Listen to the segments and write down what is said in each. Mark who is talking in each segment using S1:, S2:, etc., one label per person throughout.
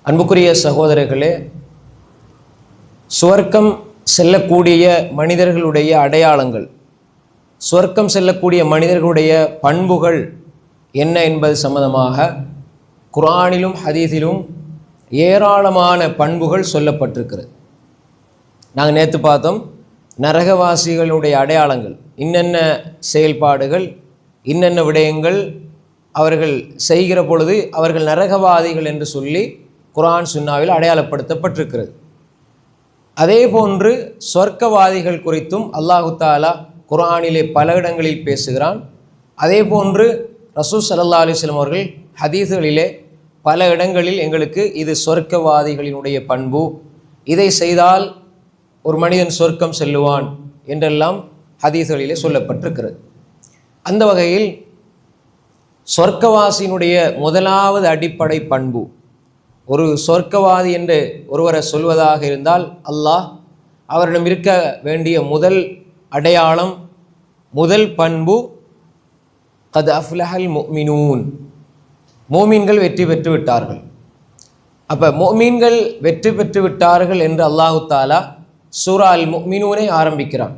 S1: அன்புக்குரிய சகோதரர்களே, சுவர்க்கம் செல்லக்கூடிய மனிதர்களுடைய அடையாளங்கள், சுவர்க்கம் செல்லக்கூடிய மனிதர்களுடைய பண்புகள் என்ன என்பது சம்பந்தமாக குர்ஆனிலும் ஹதீஸிலும் ஏராளமான பண்புகள் சொல்லப்பட்டிருக்கிறது. நாங்கள் நேற்று பார்த்தோம், நரகவாசிகளுடைய அடையாளங்கள், இன்னென்ன செயல்பாடுகள், இன்னென்ன விடயங்கள் அவர்கள் செய்கிற பொழுது அவர்கள் நரகவாதிகள் என்று சொல்லி குர்ஆன் சுன்னாவில் அடையாளப்படுத்தப்பட்டிருக்கிறது. அதே போன்று சொர்க்கவாதிகள் குறித்தும் அல்லாஹு தஆலா குர்ஆனிலே பல இடங்களில் பேசுகிறான். அதே போன்று ரசூல் ஸல்லல்லாஹு அலைஹி வஸல்லம் அவர்கள் ஹதீஸ்களிலே பல இடங்களில் எங்களுக்கு இது சொர்க்கவாதிகளினுடைய பண்பு, இதை செய்தால் ஒரு மனிதன் சொர்க்கம் செல்லுவான் என்றெல்லாம் ஹதீஸ்களிலே சொல்லப்பட்டிருக்கிறது. அந்த வகையில் சொர்க்கவாசியினுடைய முதலாவது அடிப்படை பண்பு, ஒரு சொர்க்கவாதி என்று ஒருவரை சொல்வதாக இருந்தால் அல்லாஹ் அவரிடம் இருக்க வேண்டிய முதல் அடையாளம், முதல் பண்பு, கத் அஃப்லஹல் முஃமினூன், மோமீன்கள் வெற்றி பெற்று விட்டார்கள். அப்போ மோமீன்கள் வெற்றி பெற்று விட்டார்கள் என்று அல்லாஹு தஆலா சூரா அல் முஃமினூனை ஆரம்பிக்கிறான்.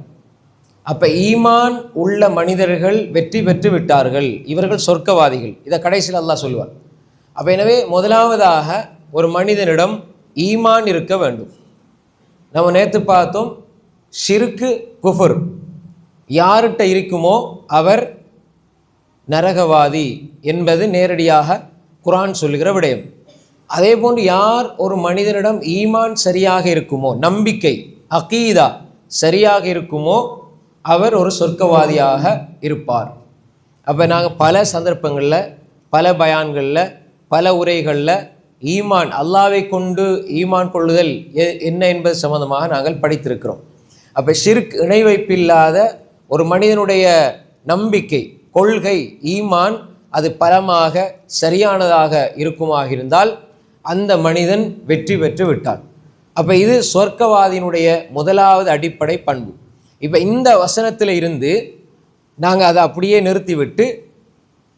S1: அப்போ ஈமான் உள்ள மனிதர்கள் வெற்றி பெற்று விட்டார்கள், இவர்கள் சொர்க்கவாதிகள், இதை கடைசியில் அல்லாஹ் சொல்லுவார். அப்போ எனவே முதலாவதாக ஒரு மனிதனிடம் ஈமான் இருக்க வேண்டும். நம்ம நேற்று பார்த்தோம், ஷிர்கு குஃபர் யார்கிட்ட இருக்குமோ அவர் நரகவாதி என்பது நேரடியாக குர்ஆன் சொல்லுகிற விடயம். அதே போன்று யார் ஒரு மனிதனிடம் ஈமான் சரியாக இருக்குமோ, நம்பிக்கை அகீதா சரியாக இருக்குமோ அவர் ஒரு சொர்க்கவாதியாக இருப்பார். அப்போ நாங்கள் பல சந்தர்ப்பங்களில், பல பயான்களில், பல உரைகளில் ஈமான், அல்லாஹ்வை கொண்டு ஈமான் கொள்ளுதல் என்ன என்பது சம்பந்தமாக நாங்கள் படித்திருக்கிறோம். அப்போ ஷிர்க், இணை வைப்பில்லாத ஒரு மனிதனுடைய நம்பிக்கை, கொள்கை, ஈமான் அது பலமாக சரியானதாக இருக்குமாக இருந்தால் அந்த மனிதன் வெற்றி பெற்று விட்டான். அப்போ இது சொர்க்கவாதியினுடைய முதலாவது அடிப்படை பண்பு. இப்போ இந்த வசனத்தில் இருந்து நாங்கள் அதை அப்படியே நிறுத்திவிட்டு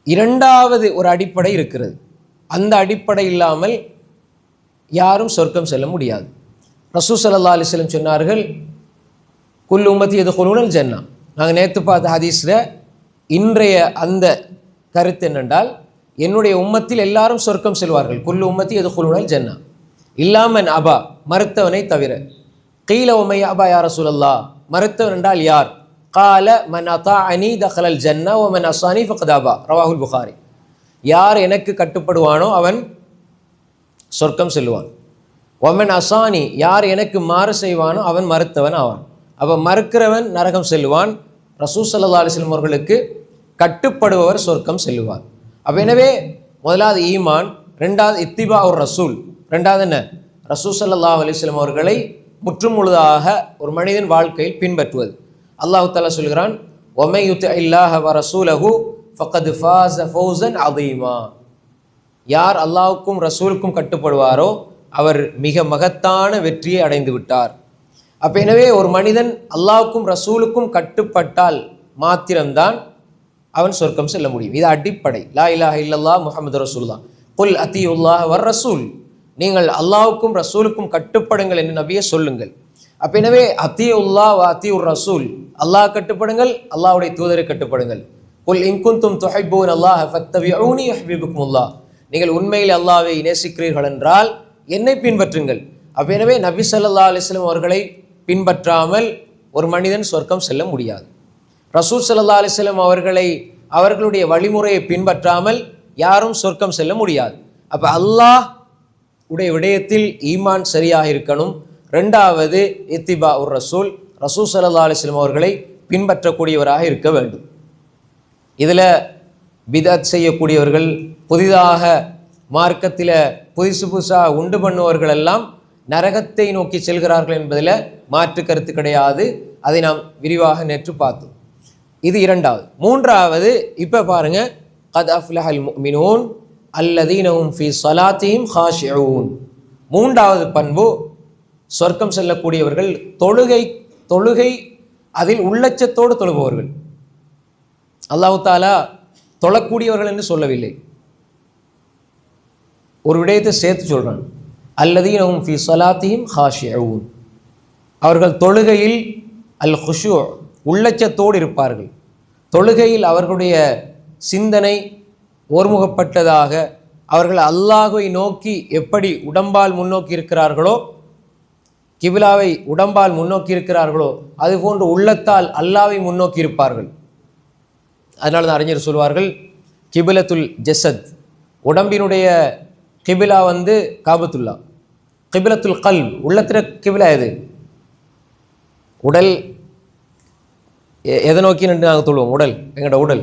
S1: இரண்டாவது ஒரு அடிப்படை இருக்கிறது. அந்த அடிப்படை இல்லாமல் யாரும் சொர்க்கம் செல்ல முடியாது. ரசூல் ஸல்லல்லாஹு அலைஹி வஸல்லம் சொன்னார்கள், குல் உம்மத்தி யதுகுலூனல் ஜன்னா. நாங்கள் நேற்று பார்த்த ஹதீஸில் இன்றைய அந்த கருத்து என்னென்றால், என்னுடைய உம்மத்தில் எல்லாரும் சொர்க்கம் செல்வார்கள், குல் உம்மத்தி யதுகுலூனல் ஜன்னா இல்லாமன் அபா, மறுத்தவனை தவிர. கீல உமை அபா யா ரசூலல்லாஹ், மறுத்தவன் என்றால் யார்? கால மன் அதாஅனி தஹலல் ஜன்னா வ மன் அஸானி ஃபக்த் அபா, ரவாஹுல் புகாரி. யார் எனக்கு கட்டுப்படுவானோ அவன் சொர்க்கம் செல்லுவான். ஒமன் அசானி, யார் எனக்கு மாறு செய்வானோ அவன் மறுத்தவன் ஆவான். அப்போ மறுக்கிறவன் நரகம் செல்லுவான், ரசூல் ஸல்லல்லாஹு அலைஹி வஸல்லம் அவர்களுக்கு கட்டுப்படுபவர் சொர்க்கம் செல்லுவார். அப்போ எனவே முதலாவது ஈமான், ரெண்டாவது இத்திபா ஒரு ரசூல், ரெண்டாவது என்ன, ரசூல் ஸல்லல்லாஹு அலைஹி வஸல்லம் அவர்களை முற்றும் முழுதாக ஒரு மனிதன் வாழ்க்கையில் பின்பற்றுவது. அல்லாஹ் தஆலா சொல்கிறான், ஒமை யுத்திஇல்லாஹ வ ரசூலஹு ஃபக்கத் ஃபாஸ ஃபௌஸன் அதீமா. யார் அல்லாஹ்வுக்கும் ரசூலுக்கும் கட்டுப்படுவாரோ அவர் மிக மகத்தான வெற்றியை அடைந்து விட்டார். அப்போ எனவே ஒரு மனிதன் அல்லாஹ்வுக்கும் ரசூலுக்கும் கட்டுப்பட்டால் மாத்திரம்தான் அவன் சொர்க்கம் செல்ல முடியும். இது அடிப்படை. லா இலாஹ இல்லல்லாஹ் முஹம்மது ரசூலுல்லாஹ், குல் அத்தீயுல்லாஹ் வர் ரசூல், நீங்கள் அல்லாஹ்வுக்கும் ரசூலுக்கும் கட்டுப்படுங்கள் என்று நபியே சொல்லுங்கள். அப்போ எனவே அத்தீயுல்லாஹ் வ அத்தீயுர் ரசூல், அல்லாஹ் கட்டுப்படுங்கள், அல்லாஹ்வுடைய தூதரை கட்டுப்படுங்கள். குல் இன் குன்தும் துஹிப்பூன அல்லாஹ ஃபத்தபிஊனி யுஹ்பிபுக்குமுல்லாஹ், நீங்கள் உண்மையில் அல்லாஹ்வை நேசிக்கிறீர்கள் என்றால் என்னை பின்பற்றுங்கள். அப்போ எனவே நபி ஸல்லல்லாஹு அலைஹி வஸல்லம் அவர்களை பின்பற்றாமல் ஒரு மனிதன் சொர்க்கம் செல்ல முடியாது. ரசூல் ஸல்லல்லாஹு அலைஹி வஸல்லம் அவர்களுடைய வழிமுறையை பின்பற்றாமல் யாரும் சொர்க்கம் செல்ல முடியாது. அப்போ அல்லாஹ் உடைய விடயத்தில் ஈமான் சரியாக இருக்கணும். ரெண்டாவது இத்திபா உர் ரசூல், ரசூல் ஸல்லல்லாஹு அலைஹி வஸல்லம் அவர்களை பின்பற்றக்கூடியவராக இருக்க வேண்டும். இதில் பிதத் செய்யக்கூடியவர்கள், புதிதாக மார்க்கத்தில் புதுசாக உண்டு பண்ணுவர்கள் எல்லாம் நரகத்தை நோக்கி செல்கிறார்கள் என்பதில் மாற்று கருத்து கிடையாது. அதை நாம் விரிவாக நேற்று பார்த்தோம். இது இரண்டாவது. மூன்றாவது, இப்போ பாருங்க, கத் அஃப்லஹல் முஃமினூன் அல்லதீன ஹும் ஃபீ ஸலாத்திஹிம் காஷிஊன். மூன்றாவது பண்பு, சொர்க்கம் செல்லக்கூடியவர்கள் தொழுகை அதில் உள்ளச்சத்தோடு தொழுபவர்கள். அல்லாஹ் தஆலா தொழக்கூடியவர்கள் என்று சொல்லவில்லை, ஒரு விடயத்தை சேர்த்து சொல்கிறான். அல்லதீனஹும் ஃபீ ஸலாத்திஹிம் ஹாஷிஊன், அவர்கள் தொழுகையில் அல் குஷூ உள்ளச்சத்தோடு இருப்பார்கள். தொழுகையில் அவர்களுடைய சிந்தனை ஒருமுகப்பட்டதாக, அவர்கள் அல்லாஹ்வை நோக்கி எப்படி உடம்பால் முன்னோக்கி இருக்கிறார்களோ, கிபிலாவை உடம்பால் முன்னோக்கி இருக்கிறார்களோ, அதுபோன்று உள்ளத்தால் அல்லாஹ்வை முன்னோக்கி இருப்பார்கள். அதனால தான் அறிஞர் சொல்வார்கள், கிபிலத்துல் ஜஸத், உடம்பினுடைய கிபிலா காபத்துல்லா, கிபிலத்துல் கல்ப், உள்ளத்திர கிபிலா எது? உடல் எதை நோக்கி நின்று நாங்கள் தொழுவோம்? உடல், எங்களோட உடல்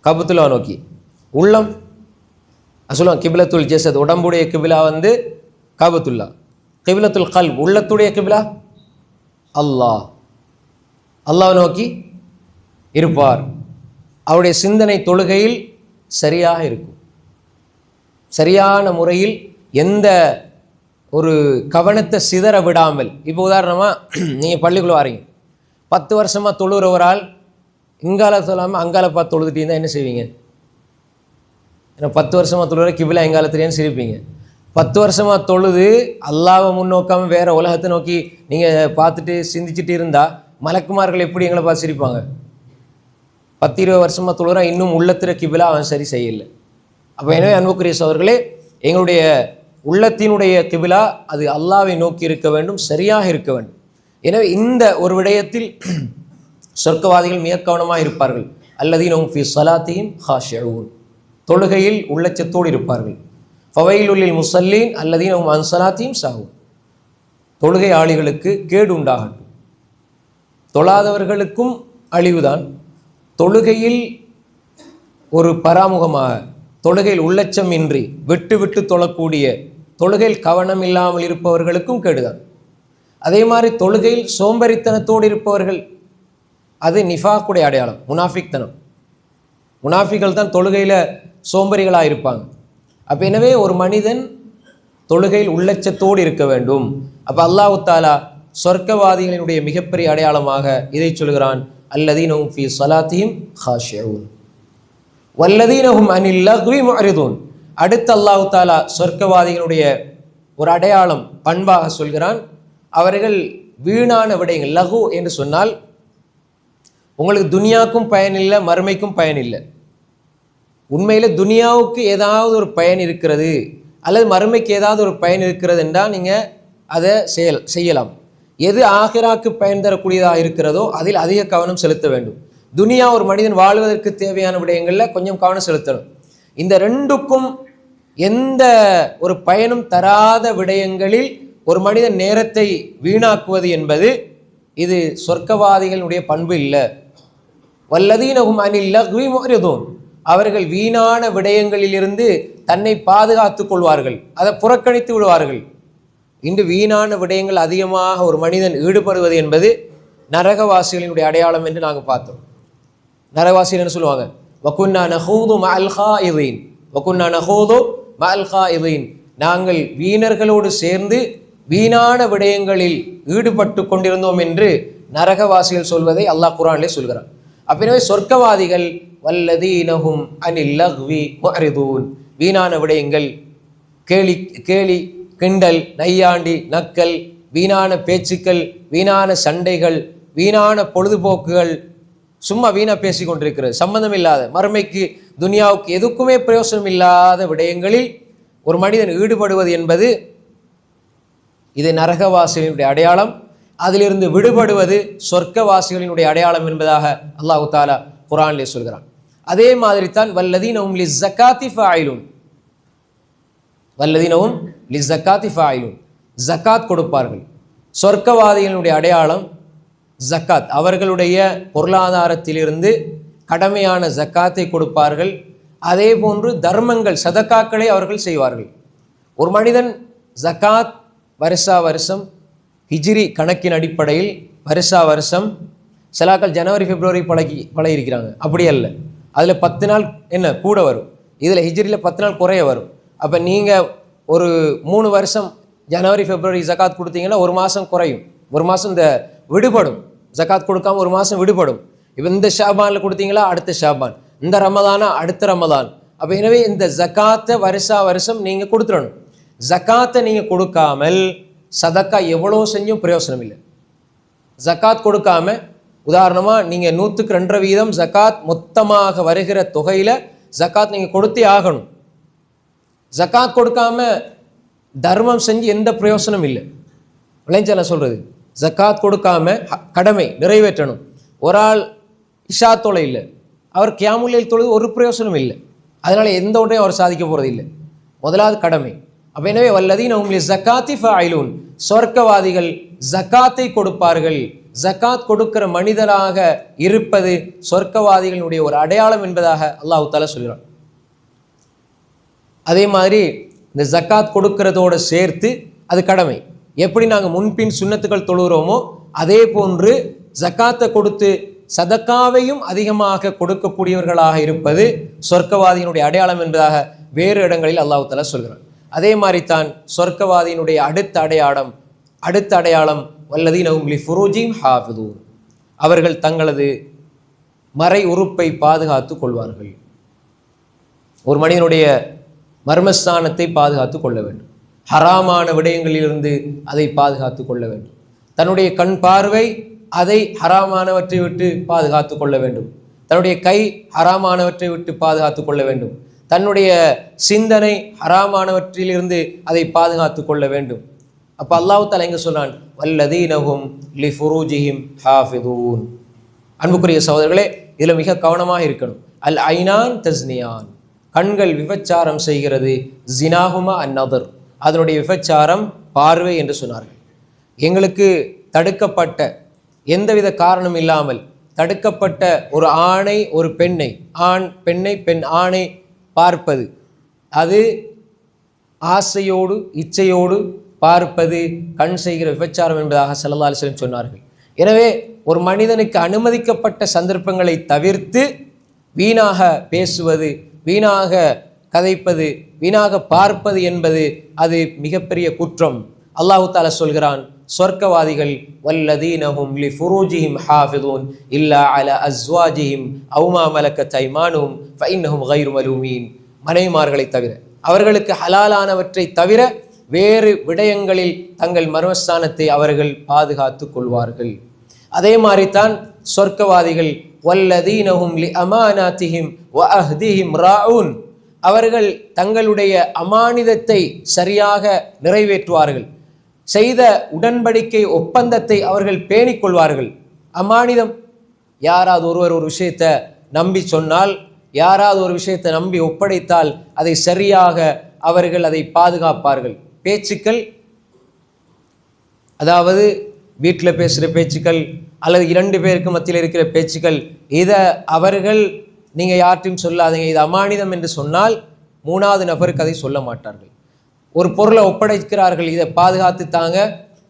S1: காபத்துல்லா நோக்கி. உள்ளம் சொல்லுவோம் கிபிலத்துல் ஜஸத், உடம்புடைய கிபிலா காபத்துல்லா. கிபிலத்துல் கல்ப், உள்ளத்துடைய கிபிலா அல்லாஹ், அல்லாஹ் நோக்கி இருப்பார். அவருடைய சிந்தனை தொழுகையில் சரியாக இருக்கும். சரியான முறையில் எந்த ஒரு கவனத்தை சிதற விடாமல். இப்போ உதாரணமாக நீங்கள் பள்ளிக்குள்ள வாரீங்க, 10 வருஷமாக தொழுகிற ஒரு ஆள் இங்கால சொல்லாமல் அங்கால பார்த்து தொழுதுட்டு இருந்தால் என்ன செய்வீங்க? ஏன்னா 10 வருஷமாக தொழுகிற கிபிலா எங்காலத்திலேன்னு சிரிப்பீங்க. 10 வருஷமாக தொழுது அல்லாஹ்வை முன்னோக்காமல் வேற உலகத்தை நோக்கி நீங்கள் பார்த்துட்டு சிந்திச்சுட்டு இருந்தால் மலக்குமார்கள் எப்படி எங்களை பார்த்து சிரிப்பாங்க? 10-20 வருஷமாக தொழுகிறா, இன்னும் உள்ளத்திர கிபிலா அவன் சரி செய்யலை. அப்போ எனவே அன்புக்குரிய சகோதரர்களே, எங்களுடைய உள்ளத்தினுடைய கிபிலா அது அல்லாஹ்வை நோக்கி இருக்க வேண்டும், சரியாக இருக்க வேண்டும். எனவே இந்த ஒரு விடயத்தில் சொர்க்கவாதிகள் மிக கவனமாக இருப்பார்கள். அல்லதீனஹும் ஃபீ ஸலாத்திஹிம் ஹாஷிஊன், தொழுகையில் உள்ளச்சத்தோடு இருப்பார்கள். ஃபவைலுல் லில் முஸல்லீன் அல்லதீனஹும் அன் ஸலாத்திஹிம் சாஹூன், தொழுகை ஆளிகளுக்கு கேடு உண்டாகட்டும். தொழாதவர்களுக்கும் அழிவுதான். தொழுகையில் ஒரு பராமுகமாக, தொழுகையில் உள்ளச்சம் இன்றி விட்டு விட்டு தொழக்கூடிய, தொழுகையில் கவனம் இல்லாமல் இருப்பவர்களுக்கும் கேடுதான். அதே மாதிரி தொழுகையில் சோம்பரித்தனத்தோடு இருப்பவர்கள், அது நிஃபாக்குடைய அடையாளம், முனாஃபிக்தனம். முனாஃபிகள் தான் தொழுகையில் சோம்பரிகளாக இருப்பாங்க. அப்போ எனவே ஒரு மனிதன் தொழுகையில் உள்ளச்சத்தோடு இருக்க வேண்டும். அப்போ அல்லாஹ் தஆலா சொர்க்கவாதிகளினுடைய மிகப்பெரிய அடையாளமாக இதை சொல்கிறான், அல்லதீனஹும் ஃபீ ஸலாத்திஹிம் ஹாஷிஊன் வல்லதீனஹும் அனில் லக்வி முஅரிதூன். அடுத்து அல்லாஹ் தஆலா சொர்க்கவாதிகளுடைய ஒரு அடையாளம் பண்பாக சொல்கிறான், அவர்கள் வீணான விடயங்கள், லகு என்று சொன்னால் உங்களுக்கு துனியாவுக்கும் பயன் இல்லை, மறுமைக்கும் பயன் இல்லை. உண்மையில் துனியாவுக்கு ஏதாவது ஒரு பயன் இருக்கிறது அல்லது மறுமைக்கு ஏதாவது ஒரு பயன் இருக்கிறது என்றால் நீங்கள் அதை செய்யலாம். எது ஆகிராக்கு பயன் தரக்கூடியதாக இருக்கிறதோ அதில் அதிக கவனம் செலுத்த வேண்டும். துனியா ஒரு மனிதன் வாழ்வதற்கு தேவையான விடயங்களில் கொஞ்சம் கவனம் செலுத்தணும். இந்த ரெண்டுக்கும் எந்த ஒரு பயனும் தராத விடயங்களில் ஒரு மனிதன் நேரத்தை வீணாக்குவது என்பது இது சொர்க்கவாதிகளுடைய பண்பு இல்லை. வல்லதீனஹும் அனில் லக்வி முஅரிதூன், அவர்கள் வீணான விடயங்களிலிருந்து தன்னை பாதுகாத்துக் கொள்வார்கள், அதை புறக்கணித்து விடுவார்கள். இன்று வீணான விடயங்கள் அதிகமாக ஒரு மனிதன் ஈடுபடுவது என்பது நரகவாசிகளினுடைய அடையாளம் என்று நாங்கள் பார்த்தோம். நரகவாசிகள் என்ன சொல்லுவாங்க? வகுன்னா நஹூது மஅல் காயிதீன், வகுன்னா நஹூது மஅல் காயிதீன், நாங்கள் வீணர்களோடு சேர்ந்து வீணான விடயங்களில் ஈடுபட்டு கொண்டிருந்தோம் என்று நரகவாசிகள் சொல்வதை அல்லாஹ் குர்ஆனிலே சொல்கிறான். அப்பவே சொர்க்கவாதிகள் வல்லதீனஹும் அனில் லக்வி முஅரிதூன், வீணான விடயங்கள், கேலி கிண்டல், நையாண்டி, நக்கல், வீணான பேச்சுக்கள், வீணான சண்டைகள், வீணான பொழுதுபோக்குகள், சும்மா வீணாக பேசி கொண்டிருக்கிறது, சம்பந்தம் இல்லாத, மறுமைக்கு துனியாவுக்கு எதுக்குமே பிரயோசனம் இல்லாத விடயங்களில் ஒரு மனிதன் ஈடுபடுவது என்பது இது நரகவாசிகளினுடைய அடையாளம். அதிலிருந்து விடுபடுவது சொர்க்கவாசிகளினுடைய அடையாளம் என்பதாக அல்லாஹ் தஆலா குர்ஆனிலே சொல்கிறான். அதே மாதிரி தான் வல்லதீனஹும் லிஸ்ஸகாத்தி ஃபாயிலூன், வல்லதீனஹும் லிஸ்ஸகாத்தி ஃபாயிலூன், ஜக்காத் கொடுப்பார்கள். சொர்க்கவாதிகளுடைய அடையாளம் ஜக்காத், அவர்களுடைய பொருளாதாரத்திலிருந்து கடமையான ஜக்காத்தை கொடுப்பார்கள். அதே போன்று தர்மங்கள், சதக்காக்களை அவர்கள் செய்வார்கள். ஒரு மனிதன் ஜக்காத் வருஷா வருஷம் ஹிஜ்ரி கணக்கின் அடிப்படையில் வருஷா வருஷம், சிலாக்கள் ஜனவரி பிப்ரவரி பழகிருக்கிறாங்க, அப்படி அல்ல. அதில் 10 நாள் என்ன கூட வரும், இதில் ஹிஜ்ரியில் 10 நாள் குறைய வரும். அப்போ நீங்கள் ஒரு 3 வருஷம் ஜனவரி பிப்ரவரி ஜக்காத் கொடுத்தீங்கன்னா ஒரு மாதம் குறையும், ஒரு மாதம் இந்த விடுபடும். ஜக்காத் கொடுக்காம ஒரு மாதம் விடுபடும். இப்போ இந்த ஷாபானில் கொடுத்தீங்களா அடுத்த ஷாபான், இந்த ரமதானா அடுத்த ரமதான். அப்போ எனவே இந்த ஜக்காத்தை வருஷா வருஷம் நீங்கள் கொடுத்துடணும். ஜக்காத்தை நீங்கள் கொடுக்காமல் சதக்கா எவ்வளோ செஞ்சும் பிரயோசனம் இல்லை. ஜக்காத் கொடுக்காம உதாரணமாக நீங்கள் 100க்கு 2.5 ஜக்காத் மொத்தமாக வருகிற தொகையில் ஜக்காத் நீங்கள் கொடுத்தே ஆகணும். ஜக்காத் கொடுக்காம தர்மம் செஞ்சு எந்த பிரயோசனம் இல்லை. விளைஞ்ச நான் சொல்கிறது, ஜக்காத் கொடுக்காம கடமை நிறைவேற்றணும். ஒரு ஆள் இஷா தொலை இல்லை, அவர் கியாமுல்லைல் தொழுது ஒரு பிரயோசனம் இல்லை. அதனால் எந்த ஒன்றையும் அவர் சாதிக்க போகிறது இல்லை. முதலாவது கடமை. அப்போ எனவே வல்லதீன ஹும் லிஸ்ஸகாத்தி ஃபாயிலூன், சொர்க்கவாதிகள் ஜக்காத்தை கொடுப்பார்கள். ஜக்காத் கொடுக்கிற மனிதராக இருப்பது சொர்க்கவாதிகளுடைய ஒரு அடையாளம் என்பதாக அல்லாஹ் தஆலா சொல்கிறான். அதே மாதிரி இந்த ஜக்காத் கொடுக்கிறதோடு சேர்த்து அது கடமை. எப்படி நாங்கள் முன்பின் சுன்னத்துக்கள் தொழுகிறோமோ அதே போன்று ஜக்காத்தை கொடுத்து சதக்காவையும் அதிகமாக கொடுக்கக்கூடியவர்களாக இருப்பது சொர்க்கவாதியினுடைய அடையாளம் என்பதாக வேறு இடங்களில் அல்லாஹ் தஆலா சொல்கிறான். அதே மாதிரி தான் சொர்க்கவாதியினுடைய அடுத்த அடையாளம் வல்லதீன ஹும் லிஃபுரூஜிஹிம் ஹாஃபிதூன், அவர்கள் தங்களது மறை உறுப்பை பாதுகாத்து கொள்வார்கள். ஒரு மனிதனுடைய மர்மஸ்தானத்தை பாதுகாத்து கொள்ள வேண்டும். ஹராமான விடயங்களிலிருந்து அதை பாதுகாத்து கொள்ள வேண்டும். தன்னுடைய கண் பார்வை அதை ஹராமானவற்றை விட்டு பாதுகாத்து கொள்ள வேண்டும். தன்னுடைய கை ஹராமானவற்றை விட்டு பாதுகாத்து கொள்ள வேண்டும். தன்னுடைய சிந்தனை ஹராமானவற்றிலிருந்து அதை பாதுகாத்து கொள்ள வேண்டும். அப்போ அல்லாஹ் தஆலா எங்க சொல்றான், வல்லதீன ஹும் லிஃபுரூஜிஹிம் ஹாஃபிதூன். அன்புக்குரிய சகோதரர்களே, இதில் மிக கவனமாக இருக்கணும். அல் ஐனான் தஸ்னியான், கண்கள் விபச்சாரம் செய்கிறது. ஜினாஹுமா அந்நதர், அதனுடைய விபச்சாரம் பார்வை என்று சொன்னார்கள். எங்களுக்கு தடுக்கப்பட்ட எந்தவித காரணம் இல்லாமல் தடுக்கப்பட்ட ஒரு ஆணை ஒரு பெண்ணை, ஆண் பெண்ணை பெண் ஆணை பார்ப்பது, அது ஆசையோடு இச்சையோடு பார்ப்பது கண் செய்கிற விபச்சாரம் என்பதாக ஸல்லல்லாஹு அலைஹி வஸல்லம் சொன்னார்கள். எனவே ஒரு மனிதனுக்கு அனுமதிக்கப்பட்ட சந்தர்ப்பங்களை தவிர்த்து வீணாக பேசுவது, வீணாக கதைப்பது, வீணாக பார்ப்பது என்பது அது மிகப்பெரிய குற்றம். அல்லாஹ் தஆலா சொல்கிறான், சொர்க்கவாதிகள் வல்லதீன ஹும் லிஃபுரூஜிஹிம் ஹாஃபிதூன் இல்லா அலா அஸ்வாஜிஹிம் அவ் மா மலக்கத் ஐமானுஹும் ஃபஇன்னஹும் கைரு மலூமீன், மனைவிமார்களை தவிர, அவர்களுக்கு ஹலாலானவற்றை தவிர வேறு விடயங்களில் தங்கள் மர்மஸ்தானத்தை அவர்கள் பாதுகாத்து கொள்வார்கள். அதே மாதிரி தான் சொர்க்கவாதிகள் வல்லதீன ஹும் லிஅமானாத்திஹிம் வ அஹ்திஹிம் ராஊன், அவர்கள் தங்களுடைய அமானிதத்தை சரியாக நிறைவேற்றுவார்கள். செய்த உடன்படிக்கை ஒப்பந்தத்தை அவர்கள் பேணிக் கொள்வார்கள். அமானிதம், யாராவது ஒருவர் ஒரு விஷயத்தை நம்பி சொன்னால், யாராவது ஒரு விஷயத்தை நம்பி ஒப்படைத்தால் அதை சரியாக அவர்கள் அதை பாதுகாப்பார்கள். பேச்சுக்கள், அதாவது வீட்டில் பேசுகிற பேச்சுக்கள் அல்லது 2 பேருக்கு மத்தியில் இருக்கிற பேச்சுக்கள், இதை அவர்கள் நீங்கள் யார்ட்டையும் சொல்லாதீங்க, இது அமானிதம் என்று சொன்னால் 3வது நபருக்கு அதை சொல்ல மாட்டார்கள். ஒரு பொருளை ஒப்படைக்கிறார்கள், இதை பாதுகாத்து தாங்க,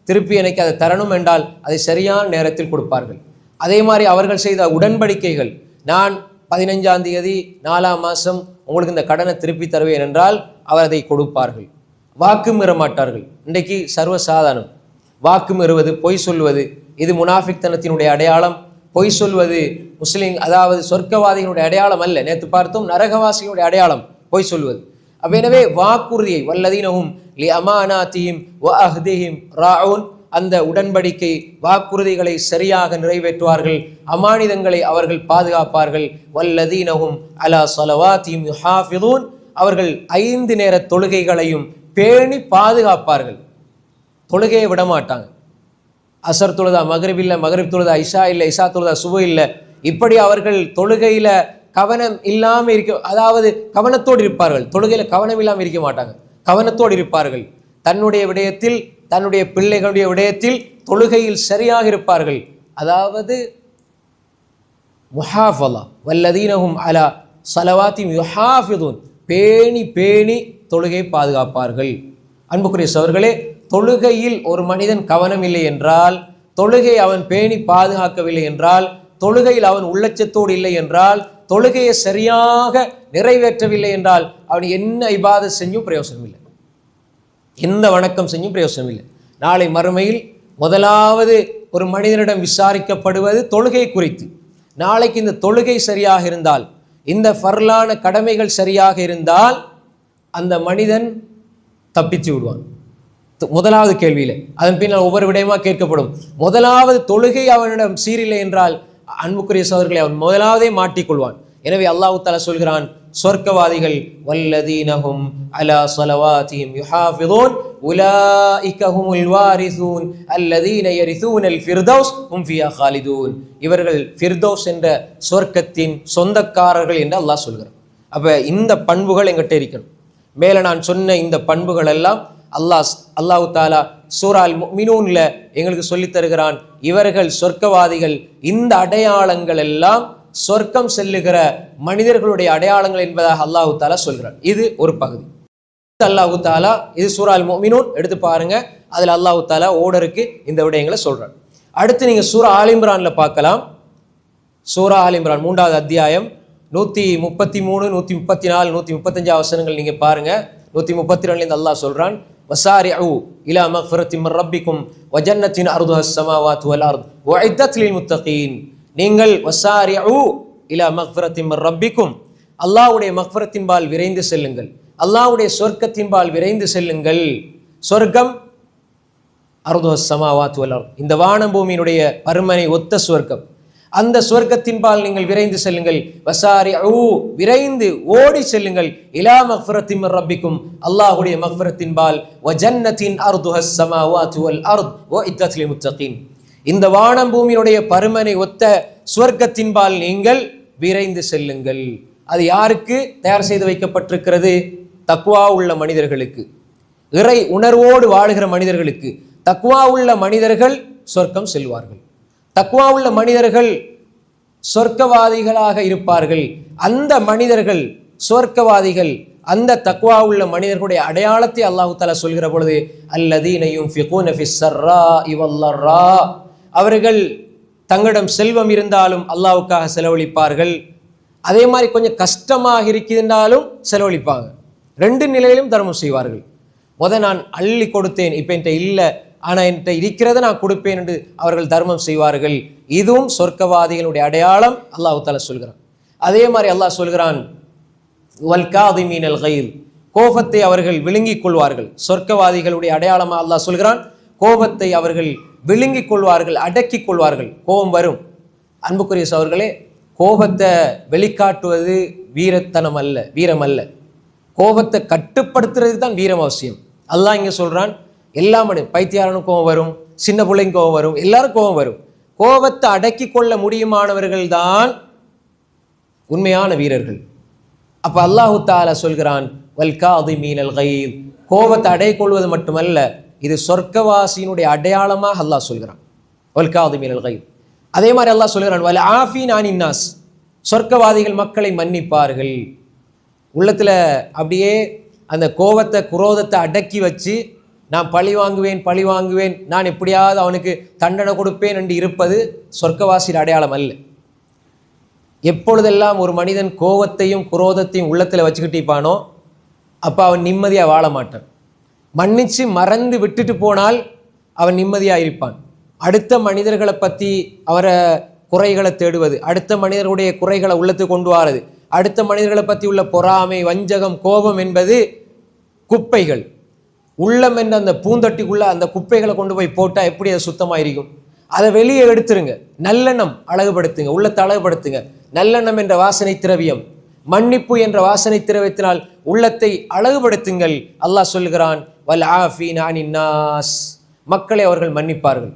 S1: திருப்பி எனக்கு அதை தரணும் என்றால் அதை சரியான நேரத்தில் கொடுப்பார்கள். அதே மாதிரி அவர்கள் செய்த உடன்படிக்கைகள், நான் 15ஆம் தேதி 4ஆம் மாதம் உங்களுக்கு இந்த கடனை திருப்பி தருவேன் என்றால் அவர் அதை கொடுப்பார்கள். வாக்கு மீற மாட்டார்கள். இன்றைக்கு சர்வசாதாரணம் வாக்கு மீறுவது, பொய் சொல்வது, இது முனாஃபிக்தனத்தினுடைய அடையாளம். பொய் சொல்வது முஸ்லிம், அதாவது சொர்க்கவாதிகளுடைய அடையாளம் அல்ல. நேற்று பார்த்தோம், நரகவாசிகளுடைய அடையாளம் பொய் சொல்வது. எனவே வாக்குறுதியை வல்லதீனஹும் லிஅமானாத்திஹிம் வ அஹ்திஹிம் ராஊன், அந்த உடன்படிக்கை வாக்குறுதிகளை சரியாக நிறைவேற்றுவார்கள், அமானிதங்களை அவர்கள் பாதுகாப்பார்கள். வல்லதீனஹும் அலா ஸலவாத்திஹிம் யுஹாஃபிதூன், அவர்கள் 5 நேர தொழுகைகளையும் பேணி பாதுகாப்பார்கள். தொழுகையை விட மாட்டாங்க. அசர் தொழுதா மக்ரிப் இல்லை, மக்ரிப் தொழுதா இஷா இல்லை, இஷா தொழுதா சுபு இல்லை, இப்படி அவர்கள் தொழுகையில் கவனம் இல்லாமல் இருக்க, அதாவது கவனத்தோடு இருப்பார்கள். தொழுகையில் கவனம் இல்லாமல் இருக்க மாட்டாங்க, கவனத்தோடு இருப்பார்கள். தன்னுடைய விடயத்தில், தன்னுடைய பிள்ளைகளுடைய விடயத்தில் தொழுகையில் சரியாக இருப்பார்கள். அதாவது முஹாஃபலா வல்லதீனஹும் அலா ஸலவாத்திஹிம் யுஹாஃபிதூன், பேணி பேணி தொழுகை பாதுகாப்பார்கள். அன்புக்குரிய சகோதரர்களே, தொழுகையில் ஒரு மனிதன் கவனம் இல்லை என்றால், தொழுகை அவன் பேணி பாதுகாக்கவில்லை என்றால், தொழுகையில் அவன் உள்ளச்சத்தோடு இல்லை என்றால், தொழுகையை சரியாக நிறைவேற்றவில்லை என்றால் அவன் என்ன இபாதத் செஞ்சும் பிரயோசனம் இல்லை, எந்த வணக்கம் செஞ்சும் பிரயோசனம் இல்லை. நாளை மறுமையில் முதலாவது ஒரு மனிதனிடம் விசாரிக்கப்படுவது தொழுகை குறித்து. நாளைக்கு இந்த தொழுகை சரியாக இருந்தால், இந்த ஃபர்லான கடமைகள் சரியாக இருந்தால், அந்த மனிதன் தப்பிச்சு விடுவான். முதலாவது கேள்வியில. அதன் பின்னால் ஒவ்வொரு விடயமா கேட்கப்படும். முதலாவது தொழுகை அவனிடம் சீரில்லை என்றால் அன்புக்குரிய சகோதரர்களை அவன் முதலாவதே மாட்டிக்கொள்வான். எனவே அல்லாஹ் தஆலா சொல்கிறான், சொர்க்கவாதிகள் வல்லதீனஹும் அலா ஸலவாத்திஹிம் யுஹாஃபிதூன் உலாயிக ஹுமுல் வாரிசூன் அல்லதீன யரிசூனல் ஃபிர்தௌஸ் ஹும் ஃபியா காலிதூன். இவர்கள் ஃபிர்தௌஸ் என்ற சொர்க்கத்தின் சொந்தக்காரர்கள் என்று அல்லாஹ் சொல்கிறான். அப்ப இந்த பண்புகள் எங்கிட்ட இருக்கணும். மேல நான் சொன்ன இந்த பண்புகள் எல்லாம் அல்லாஹ் தஆலா சூரா அல் முஃமினூன்ல எங்களுக்கு சொல்லித் தருகிறான். இவர்கள் சொர்க்கவாதிகள். இந்த அடையாளங்கள் எல்லாம் சொர்க்கம் செல்லுகிற மனிதர்களுடைய அடையாளங்கள் என்பதாக அல்லாஹ் தஆலா சொல்கிறான். இது ஒரு பகுதி. அல்லாஹ் தஆலா இது சூரா அல் முஃமினூன் எடுத்து பாருங்க. அதுல அல்லாஹ் தஆலா ஓடருக்கு இந்த விடயங்களை சொல்றான். அடுத்து நீங்க சூரா ஆல் இம்ரான்ல பார்க்கலாம். சூரா ஆல் இம்ரான் 3வது அத்தியாயம் 133, 134, 135 வசனங்கள் நீங்க பாருங்க. 132 அல்லாஹ் சொல்றான், வசாரிஉ இலா மக்ஃபிரத்தின் மின் ரப்பிக்கும் வ ஜன்னத்தின் அர்துஹஸ் ஸமாவாத்து வல் அர்த் உஇத்தத் லில் முத்தகீன். நீங்கள் வசாரிஉ இலா மக்ஃபிரத்தின் மின் ரப்பிக்கும், அல்லாஹ்வுடைய மக்ஃபிரத்தின்பால் விரைந்து செல்லுங்கள், அல்லாஹ்வுடைய சொர்க்கத்தின்பால் விரைந்து செல்லுங்கள். சொர்க்கம் அர்துஹஸ் ஸமாவாத்து வல் அர்த், இந்த வானம் பூமியினுடைய பருமனை ஒத்த சொர்க்கம். அந்த சொர்க்கத்தின்பால் நீங்கள் விரைந்து செல்லுங்கள். வசாரிஉ, விரைந்து ஓடி செல்லுங்கள். இலா மக்ஃபிரத்தின் மின் ரப்பிக்கும், அல்லாஹ்வுடைய மக்ஃபிரத்தின்பால். வ ஜன்னத்தின் அர்துஹஸ் ஸமாவாத்து வல் அர்த் உஇத்தத் லில் முத்தகீன், இந்த வானம் பூமியினுடைய பருமனை ஒத்த சொர்க்கத்தின்பால் நீங்கள் விரைந்து செல்லுங்கள். அது யாருக்கு தயார் செய்து வைக்கப்பட்டிருக்கிறது? தக்வா உள்ள மனிதர்களுக்கு, இறை உணர்வோடு வாழுகிற மனிதர்களுக்கு. தக்வா உள்ள மனிதர்கள் சொர்க்கம் செல்வார்கள். தக்வா உள்ள மனிதர்கள் சொர்க்கவாதிகளாக இருப்பார்கள். அந்த மனிதர்கள் சொர்க்கவாதிகள். அந்த தக்வா உள்ள மனிதர்களுடைய அடையாளத்தை அல்லாஹ் தஆலா சொல்கிற பொழுது, அல்லதீன யுன்ஃபிகூன ஃபிஸ் ஸர்ராஇ வல் ضرா, அவர்கள் தங்களிடம் செல்வம் இருந்தாலும் அல்லாஹ்வுக்காக செலவழிப்பார்கள். அதே மாதிரி கொஞ்சம் கஷ்டமாக இருக்கின்றாலும் செலவழிப்பாங்க. ரெண்டு நிலையிலும் தர்மம் செய்வார்கள். நான் அள்ளி கொடுத்தேன், இப்போ என்கிட்ட இல்லை, ஆனால் என்கிட்ட இருக்கிறத நான் கொடுப்பேன் என்று அவர்கள் தர்மம் செய்வார்கள். இதுவும் சொர்க்கவாதிகளுடைய அடையாளம் அல்லாஹ் தஆலா சொல்கிறான். அதே மாதிரி அல்லாஹ் சொல்கிறான், வல் காதிமீனல் கைல், கோபத்தை அவர்கள் விழுங்கிக் கொள்வார்கள். சொர்க்கவாதிகளுடைய அடையாளமாக அல்லாஹ் சொல்கிறான், கோபத்தை அவர்கள் விழுங்கிக் கொள்வார்கள், அடக்கிக் கொள்வார்கள். கோபம் வரும். அன்புக்குரிய சகோதரர்களே, கோபத்தை வெளிக்காட்டுவது வீரத்தனம் அல்ல, வீரம் அல்ல. கோபத்தை கட்டுப்படுத்துறதுக்கு தான் வீரம் அவசியம். அல்லாஹ் இங்கே சொல்றான், எல்லா பைத்தியாரனும் கோபம் வரும், சின்ன பிள்ளைங்க கோபம் வரும், எல்லாரும் கோபம் வரும். கோபத்தை அடக்கி கொள்ள முடியுமானவர்கள் தான் உண்மையான வீரர்கள். அப்ப அல்லாஹு தஆலா சொல்கிறான், வல் காதிமீனல் கைல், கோபத்தை அடக்கிக் கொள்வது மட்டுமல்ல, இது சொர்க்கவாசியினுடைய அடையாளமாக அல்லாஹ் சொல்கிறான். வல் காதிமீனல் கைல். அதே மாதிரி அல்லாஹ் சொல்கிறான், வல் ஆஃபீன அனின் நாஸ், சொர்க்கவாதிகள் மக்களை மன்னிப்பார்கள். உள்ளத்துல அப்படியே அந்த கோபத்தை குரோதத்தை அடக்கி வச்சு நான் பழி வாங்குவேன், நான் எப்படியாவது அவனுக்கு தண்டனை கொடுப்பேன் என்று இருப்பது சொர்க்கவாசியின் அடையாளம் அல்ல. எப்பொழுதெல்லாம் ஒரு மனிதன் கோபத்தையும் குரோதத்தையும் உள்ளத்தில் வச்சுக்கிட்டு இருப்பானோ அப்போ அவன் நிம்மதியாக வாழ மாட்டான். மன்னிச்சு மறந்து விட்டுட்டு போனால் அவன் நிம்மதியாக இருப்பான். அடுத்த மனிதர்களை பற்றி அவரை குறைகளை தேடுவது, அடுத்த மனிதர்களுடைய குறைகளை உள்ளத்துக்கு கொண்டு வாரது, அடுத்த மனிதர்களை பற்றி உள்ள பொறாமை, வஞ்சகம், கோபம் என்பது குப்பைகள். உள்ளம் என்ற அந்த பூந்தொட்டிக்குள்ள அந்த குப்பைகளை கொண்டு போய் போட்டால் எப்படி அது சுத்தமாக இருக்கும்? அதை வெளியே எடுத்துருங்க. நல்லெண்ணம் அழகுபடுத்துங்க, உள்ளத்தை அழகுபடுத்துங்க. நல்லெண்ணம் என்ற வாசனை திரவியம், மன்னிப்பு என்ற வாசனை திரவியத்தினால் உள்ளத்தை அழகுபடுத்துங்கள். அல்லாஹ் சொல்கிறான், வல் ஆஃபீன அனின் நாஸ், மக்களை அவர்கள் மன்னிப்பார்கள்.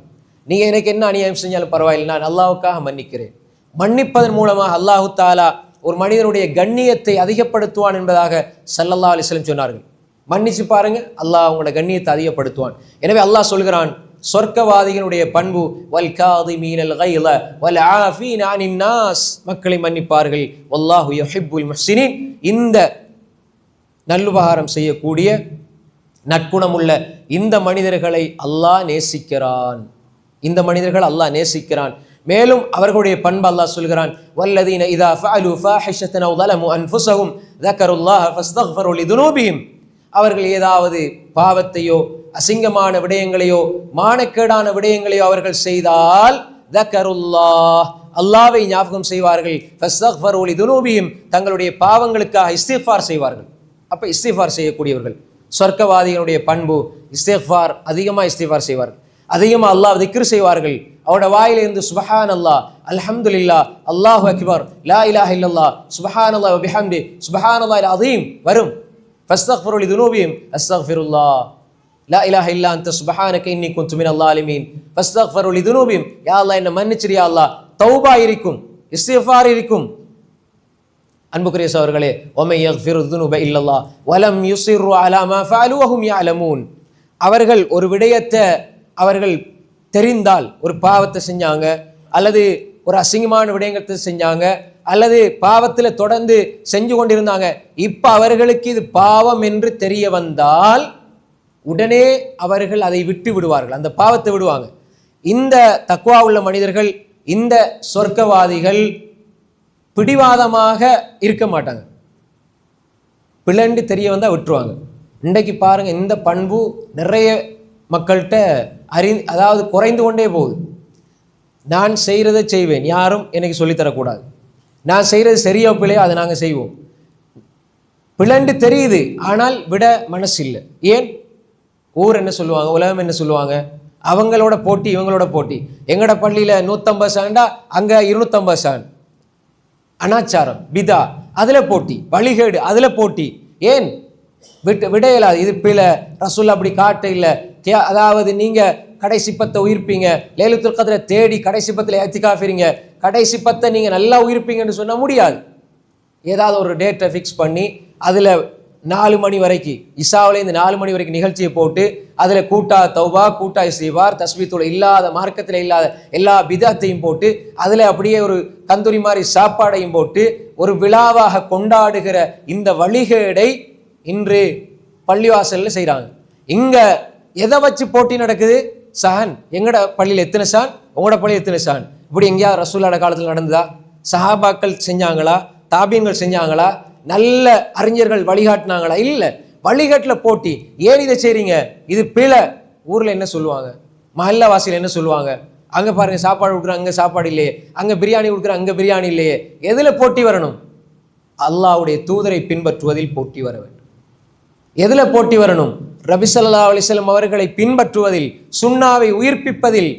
S1: நீங்க எனக்கு என்ன அநியாயம் செஞ்சாலும் பரவாயில்லை, நான் அல்லாஹ்வுக்காக மன்னிக்கிறேன். மன்னிப்பதன் மூலமாக அல்லாஹு தஆலா ஒரு மனிதனுடைய கண்ணியத்தை அதிகப்படுத்துவான் என்பதாக ஸல்லல்லாஹு அலைஹி வஸல்லம் சொன்னார்கள். மன்னிச்சு பாருங்க, அல்லாஹ் உங்களோட கண்ணியத்தை அதிகப்படுத்துவான். எனவே அல்லாஹ் சொல்கிறான், சொர்க்கவாதிகளுடைய பண்பு வல் காதிமீனல் கைல வல் ஆஃபீன அனின் நாஸ், மக்களை மன்னிப்பார்கள். வல்லாஹு யுஹிப்புல் முஹ்சினீன், இந்த நல்லுபகாரம் செய்யக்கூடிய நற்குணமுள்ள இந்த மனிதர்களை அல்லாஹ் நேசிக்கிறான். இந்த மனிதர்கள் அல்லாஹ் நேசிக்கிறான். மேலும் அவர்களுடைய பண்பு அல்லாஹ் சொல்கிறான், வல்லதீன இதா ஃபஅலு ஃபாஹிஷத்தன் அவ் ஸலமு அன்ஃபுஸஹும் ذكرுல்லாஹ ஃபஸ்தக்ஃபரு லிதுனூபிஹிம், அவர்கள் ஏதாவது பாவத்தையோ அசிங்கமான விடயங்களையோ மானக்கேடான விடயங்களையோ அவர்கள் செய்தால் ذكرுல்லாஹ், அல்லாஹ்வை ஞாபகம் செய்வார்கள். ஃபஸ்தக்ஃபரு லிதுனூபிஹிம், தங்களுடைய பாவங்களுக்காக இஸ்திக்ஃபார் செய்வார்கள். அப்ப இஸ்திக்ஃபார் செய்யக்கூடியவர்கள், சொர்க்கவாதிகளுடைய பண்பு இஸ்திக்ஃபார், அதிகமாக இஸ்திக்ஃபார் செய்வார்கள், அதிகமாக அல்லாஹ் திக்ர் செய்வார்கள். அவரோட வாயிலிருந்து சுப்ஹான் அல்லாஹ், அல்ஹம்துலில்லாஹ், அல்லாஹு அக்பர், லா இலாஹ இல்லல்லாஹ், சுப்ஹான் அல்லாஹ் வ பிஹம்தி, சுப்ஹான் அல்லாஹில் அஸீம் வரும். ஃபஸ்தக்ஃபிரு லிதுனூபிஹிம் அஸ்தக்ஃபிருல்லாஹ், லா இலாஹ இல்லா அன்த சுப்ஹானக இன்னி குன்து மினல் ஸாலிமீன், ஃபஸ்தக்ஃபிரு லிதுனூபிஹிம், யா அல்லாஹ் என்ன மன்னிச்சிரு யா அல்லாஹ். தௌபா இருக்கும், இஸ்திக்ஃபார் இருக்கும். அன்புக்குரிய சகோதரர்களே, வமை யக்ஃபிரு ذுனூப இல்லல்லாஹ் வலம் யுஸிர்ரு அலா மா ஃபஅலு வஹும் யஅலமூன். அவர்கள் ஒரு விடயத்தை அவர்கள் தெரிந்தால், ஒரு பாவத்தை செஞ்சாங்க அல்லது ஒரு அசிங்கமான விடயத்தை செஞ்சாங்க அல்லது பாவத்தில் தொடர்ந்து செஞ்சு கொண்டிருந்தாங்க, இப்ப அவர்களுக்கு இது பாவம் என்று தெரிய வந்தால் உடனே அவர்கள் அதை விட்டு விடுவார்கள், அந்த பாவத்தை விடுவாங்க. இந்த தக்வா உள்ள மனிதர்கள், இந்த சொர்க்கவாதிகள் பிடிவாதமாக இருக்க மாட்டாங்க. பிளண்டு தெரிய வந்தால் விட்டுருவாங்க. இன்றைக்கு பாருங்க, இந்த பண்பு நிறைய மக்கள்கிட்ட அதாவது குறைந்து கொண்டே போகுது. நான் செய்கிறதை செய்வேன், யாரும் எனக்கு சொல்லித்தரக்கூடாது. நான் செய்கிறது சரியோ பிள்ளையோ அதை நாங்கள் செய்வோம். பிளண்டு தெரியுது, ஆனால் விட மனசு இல்லை. ஏன்? ஊர் என்ன சொல்லுவாங்க, உலகம் என்ன சொல்லுவாங்க, அவங்களோட போட்டி இவங்களோட போட்டி. எங்களோட பள்ளியில் 150 சாண்டா அங்கே 250 சான். அனாச்சாரம், பிதா, அதில் போட்டி, வழிகேடு, அதில் போட்டி. ஏன்? விடையலாது. இது பிழை, ரசூல் அப்படி காட்ட இல்லை. அதாவது நீங்கள் கடைசி பத்தை உயிர்ப்பீங்க, லைலத்துல் கத்ரை தேடி கடைசி பத்தில் இத்திகாஃபிறீங்க, கடைசி பத்தை நீங்கள் நல்லா உயிர்ப்பீங்கன்னு சொன்ன முடியாது. ஏதாவது ஒரு டேட்டை ஃபிக்ஸ் பண்ணி அதில் 4 மணி வரைக்கும், இசாவிலேருந்து 4 மணி வரைக்கும் நிகழ்ச்சியை போட்டு அதில் கூட்டா தௌபா, கூட்டா இஸ்திக்ஃபார், தஸ்பீத்தோட இல்லாத, மார்க்கத்தில் இல்லாத எல்லா பிதத்தையும் போட்டு அதில் அப்படியே ஒரு கந்தூரி மாதிரி சாப்பாடையும் போட்டு ஒரு விழாவாக கொண்டாடுகிற இந்த வழிகேடை இன்று பள்ளிவாசலில் செய்கிறாங்க. இங்கே எதை வச்சு போட்டி நடக்குது? சஹன், எங்கட பள்ளியில் எத்தனை சான், உங்களோட பள்ளியில் எத்தனை சான். இப்படி எங்கேயா ரசூலோட காலத்தில் நடந்ததா? சஹாபாக்கள் செஞ்சாங்களா? தாபியங்கள் செஞ்சாங்களா? நல்ல அறிஞர்கள் வழிகாட்டினாங்களா? இல்லை. வழிகாட்டில் போட்டி. ஏன் இதை செய்றீங்க, இது பிழை. ஊரில் என்ன சொல்லுவாங்க, மஹல்ல வாசியில் என்ன சொல்லுவாங்க, அங்கே பாருங்க சாப்பாடு கொடுக்குறாங்க, அங்கே சாப்பாடு இல்லையே, அங்கே பிரியாணி கொடுக்குறாங்க, அங்கே பிரியாணி இல்லையே. எதில் போட்டி வரணும்? அல்லாஹ்வுடைய தூதரை பின்பற்றுவதில் போட்டி வர வேண்டும். எதில் போட்டி வரணும்? நபி ஸல்லல்லாஹு அலைஹி வஸல்லம் அவர்களை பின்பற்றுவதில், சுன்னாவை உயிர்ப்பிப்பதில்.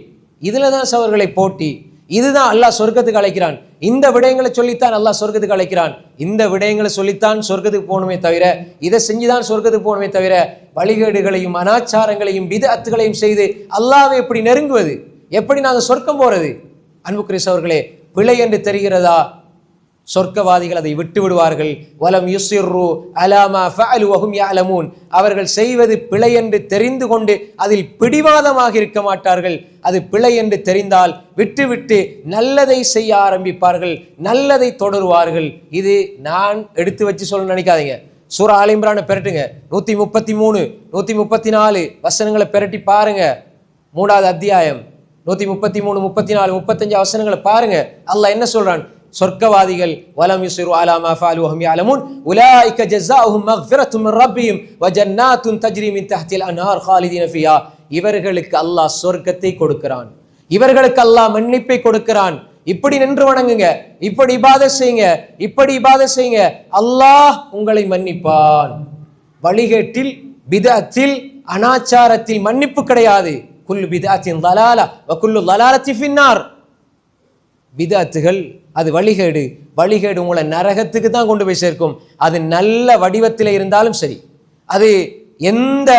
S1: இதில் தான் அவர்களை போட்டி. இதுதான் அல்லாஹ் சொர்க்கத்துக்கு அழைக்கிறான். இந்த விடயங்களை சொல்லித்தான் அல்லாஹ் சொர்க்கத்துக்கு அழைக்கிறான். இந்த விடயங்களை சொல்லித்தான் சொர்க்கத்துக்கு போகணுமே தவிர, இதை செஞ்சுதான் சொர்க்கத்துக்கு போகணுமே தவிர, வழிகேடுகளையும் அனாச்சாரங்களையும் பிதஅத்துகளையும் செய்து அல்லாஹ்வை எப்படி நெருங்குவது, எப்படி நாங்கள் சொர்க்கம் போறது? அன்புக்குரிய சகோதரர்களே, பிழை என்று தெரிகிறதா? சொர்க்கவாதிகள் அதை விட்டு விடுவார்கள். வலம் யுஸிர்ரு அலா மா ஃபஅலு வஹும் யஅலமூன். அவர்கள் செய்வது பிழை என்று தெரிந்து கொண்டு அதில் பிடிவாதமாக இருக்க மாட்டார்கள். அது பிழை என்று தெரிந்தால் விட்டுவிட்டு நல்லதை செய்ய ஆரம்பிப்பார்கள், நல்லதை தொடருவார்கள். இது நான் எடுத்து வச்சு சொல்ல நினைக்காதீங்க. சூரா ஆல் இம்ரானை பெரட்டுங்க, 133 134 வசனங்களை பெரட்டி பாருங்க. 3வது அத்தியாயம் 133 34 35 வசனங்களை பாருங்க. அல்லாஹ் என்ன சொல்றான்? சொர்க்கவாதிகள் வலம் யுஸிரு அலா மா ஃபஅலு வஹும் யஅலமூன் உலாயிக ஜஸாஉஹும் மக்ஃபிரத்தும் மின் ரப்பிஹிம் வ ஜன்னாத்துன் தஜ்ரி மின் தஹ்தில் அன்ஹார் காலிதீன ஃபிஹா. இவர்களுக்கு அல்லாஹ் சொர்க்கத்தை கொடுக்கிறான், இவர்களுக்கு அல்லாஹ் மன்னிப்பை கொடுக்கிறான். இப்படி நின்று வணங்குங்க, இப்படி இபாதத் செய்யுங்க, இப்படி இபாதத் செய்யுங்க, அல்லாஹ் உங்களை மன்னிப்பான். வழிகேட்டில், பிதஅத்தில், அனாச்சாரத்தில் மன்னிப்பு கிடையாது. குல்லு பிதஅத்தின் ضلاலா வ குல்லு ضلالத்தி ஃபின்னார். பிதஅத்துகள் அது வழிகேடு. வழிகேடு உங்களை நரகத்துக்கு தான் கொண்டு போய் சேர்க்கும். அது நல்ல வடிவத்தில் இருந்தாலும் சரி, அது எந்த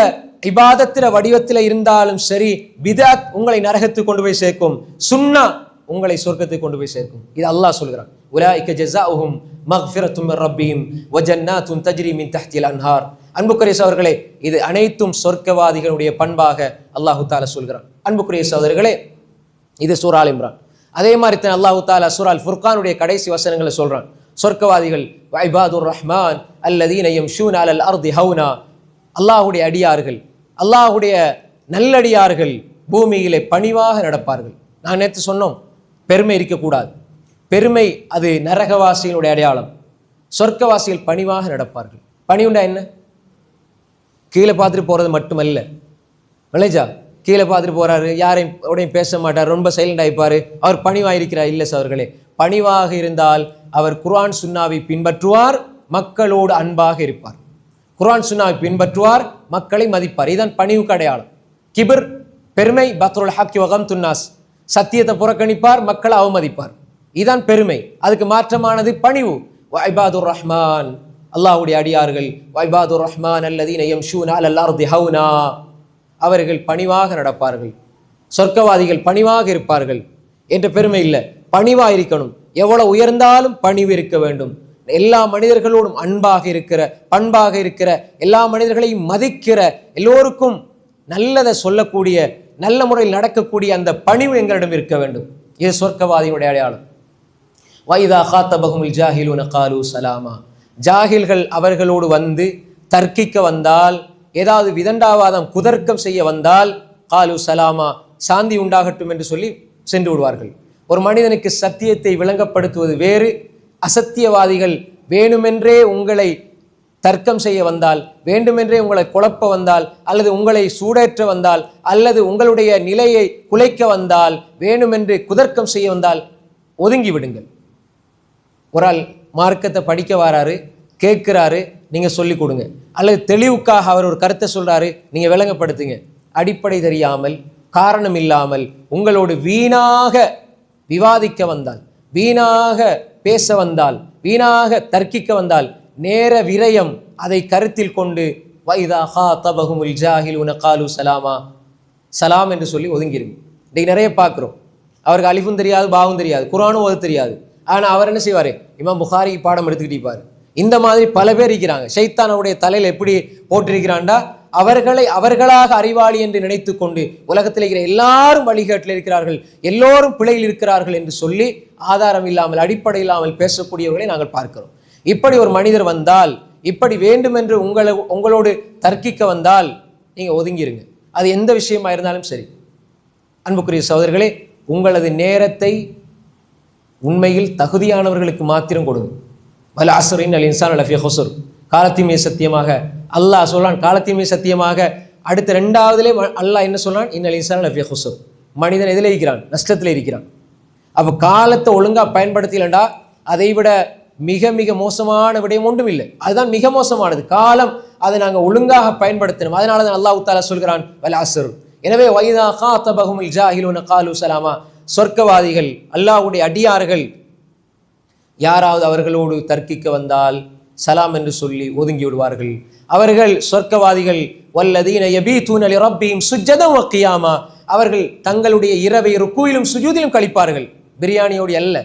S1: இபாதத்தில வடிவத்தில் இருந்தாலும் சரி, பிதஅத் உங்களை நரகத்துக்கு கொண்டு போய் சேர்க்கும், சுன்னா உங்களை சொர்க்கத்துக்கு கொண்டு போய் சேர்க்கும். இது அல்லாஹ் சொல்கிறான். உலாயிக ஜஸாஉஹும் மக்ஃபிரத்தும் மின் ரப்பிஹிம் வ ஜன்னாத்துன் தஜ்ரி மின் தஹ்தில் அன்ஹார். அன்புக்குரிய சகோதரர்களே, இது அனைத்தும் சொர்க்கவாதிகளுடைய பண்பாக அல்லாஹு தஆலா சொல்கிறான். அன்புக்குரிய சகோதரர்களே, இது சூரா ஆல் இம்ரான். அதே மாதிரி தான் அல்லாஹு தஆலா சூரா அல் ஃபுர்கானுடைய கடைசி வசனங்களை சொல்றான். சொர்க்கவாதிகள் வ இபாதுர் ரஹ்மான் அல்லதீன யம்ஷூன அலல் அர்தி ஹௌனா. அல்லாஹ்வுடைய அடியார்கள், அல்லாஹ்வுடைய நல்லடியார்கள் பூமியிலே பணிவாக நடப்பார்கள். நான் நேற்று சொன்னோம், பெருமை இருக்கக்கூடாது. பெருமை அது நரகவாசிகளுடைய அடையாளம். சொர்க்கவாசிகள் பணிவாக நடப்பார்கள். பணிவுண்டா என்ன? கீழே பார்த்துட்டு போறது மட்டுமல்ல. விளைஜா கீழே பார்த்துட்டு போறாரு, யாரையும் உடையும் பேச மாட்டார், ரொம்ப சைலண்ட் ஆகிப்பாரு, அவர் பணிவாக இருக்கிறார். இல்லை சவர்களே, பணிவாக இருந்தால் அவர் குர்ஆன் சுன்னாவை பின்பற்றுவார், மக்களோடு அன்பாக இருப்பார். குர்ஆன் சுன்னாவை பின்பற்றுவார், மக்களை மதிப்பார். இதுதான் பணிவுக்கு அடையாளம். கிபிர் பெருமை, பத்ருல் ஹக்கி வகம் துன்னாஸ், சத்தியத்தை புறக்கணிப்பார், மக்களை அவமதிப்பார். இதுதான் பெருமை. அதுக்கு மாற்றமானது பணிவு. வைபாதுர் ரஹ்மான், அல்லாஹ்வுடைய அடியார்கள், வைபாதுர் ரஹ்மான் அல்லதீன யம்ஷூன அலல் அர்தி ஹௌனா, அவர்கள் பணிவாக நடப்பார்கள், சொர்க்கவாதிகள் பணிவாக இருப்பார்கள் என்ற பெருமை இல்லை. பணிவாக இருக்கணும். எவ்வளவு உயர்ந்தாலும் பணிவு இருக்க வேண்டும். எல்லா மனிதர்களோடும் அன்பாக இருக்கிற, பண்பாக இருக்கிற, எல்லா மனிதர்களையும் மதிக்கிற, எல்லோருக்கும் நல்லதை சொல்லக்கூடிய, நல்ல முறையில் நடக்கக்கூடிய அந்த பணிவு எங்களிடம் இருக்க வேண்டும். இது சொர்க்கவாதியுடைய அடையாளம். வைதா காத்தபகுமுல் ஜாஹிலூன காலு சலாமா, ஜாஹில்கள் அவர்களோடு வந்து தர்க்கிக்க வந்தால், ஏதாவது விதண்டாவாதம் குதர்க்கம் செய்ய வந்தால், காலு சலாமா, சாந்தி உண்டாகட்டும் என்று சொல்லி சென்று விடுவார்கள். ஒரு மனிதனுக்கு சத்தியத்தை விளங்கப்படுத்துவது வேறு. அசத்தியவாதிகள் வேணுமென்றே உங்களை தர்க்கம் செய்ய வந்தால், வேண்டுமென்றே உங்களை குழப்ப வந்தால், அல்லது உங்களை சூடேற்ற வந்தால், அல்லது உங்களுடைய நிலையை குலைக்க வந்தால், வேணுமென்று குதர்க்கம் செய்ய வந்தால் ஒதுங்கி விடுங்கள். ஒரு ஆள் மார்க்கத்தை படிக்க வராரு, கேட்கிறாரு, நீங்க சொல்லிக் கொடுங்க. அல்லது தெளிவுக்காக அவர் ஒரு கருத்தை சொல்றாரு, நீங்க விளங்கப்படுத்துங்க. அடிப்படை தெரியாமல், காரணம் இல்லாமல் உங்களோடு வீணாக விவாதிக்க வந்தால், வீணாக பேச வந்தால், வீணாக தர்க்கிக்க வந்தால், நேர விரயம், அதை கருத்தில் கொண்டு வைதா காத்தபகுமுல் ஜாஹிலூன காலு சலாமா, சலாம் என்று சொல்லி ஒதுங்கிருங்க. இன்றைக்கு நிறைய பார்க்குறோம். அவருக்கு அலிஃபும் தெரியாது, பாவும் தெரியாது, குர்ஆனும் ஓத தெரியாது. ஆனால் அவர் என்ன செய்வார்? இமாம் புகாரி பாடம் எடுத்துக்கிட்டு இருப்பார். இந்த மாதிரி பல பேர் இருக்கிறாங்க. ஷைத்தானுடைய தலையில் எப்படி போட்டிருக்கிறான்டா, அவர்களாக அறிவாளி என்று நினைத்து கொண்டு உலகத்தில் இருக்கிற எல்லாரும் வழிகாட்டில் இருக்கிறார்கள், எல்லோரும் பிழையில் இருக்கிறார்கள் என்று சொல்லி ஆதாரம் இல்லாமல், அடிப்படை இல்லாமல் பேசக்கூடியவர்களை நாங்கள் பார்க்கிறோம். இப்படி ஒரு மனிதர் வந்தால், இப்படி வேண்டுமென்று உங்களோடு தர்க்கிக்க வந்தால் நீங்கள் ஒதுங்கிருங்க. அது எந்த விஷயமா இருந்தாலும் சரி. அன்புக்குரிய சகோதரர்களே, உங்களது நேரத்தை உண்மையில் தகுதியானவர்களுக்கு மாத்திரம் கொடுங்க. வல் அஸ்ர் இன்னல் இன்சான லஃபீ ஹுஸ்ர், காலத்தின் சத்தியமாக அல்லாஹ் சொல்றான். காலத்தின் சத்தியமாக அடுத்த ரெண்டாவதுலே அல்லாஹ் என்ன சொல்றான்? இன்னல் இன்சான லஃபீ ஹுஸ்ர், மனிதன் எதில் இருக்கிறான்? நஷ்டத்தில் இருக்கிறான். அப்போ காலத்தை ஒழுங்கா பயன்படுத்தலண்டா அதை விட மிக மிக மோசமான விடயம் ஒன்றும் இல்லை. அதுதான் மிக மோசமானது. காலம், அதை நாங்கள் ஒழுங்காக பயன்படுத்தணும். அதனால தான் அல்லாஹ் தஆலா சொல்கிறான் வல் அஸ்ர். எனவே வைதா காத்தபகுமுல் ஜாஹிலூன காலு சலாமா, சொர்க்கவாதிகள், அல்லாஹ்வுடைய அடியார்கள் யாராவது அவர்களோடு தர்க்கிக்க வந்தால் சலாம் என்று சொல்லி ஒதுங்கி விடுவார்கள். அவர்கள் சொர்க்கவாதிகள் வல்லதீன யபீதூன லிரப்பிஹிம் சுஜ்ஜதன் வ கியாமா, அவர்கள் தங்களுடைய இரவை ருக்கூயிலும் சுஜூதிலும் கழிப்பார்கள். பிரியாணியோடு அல்ல,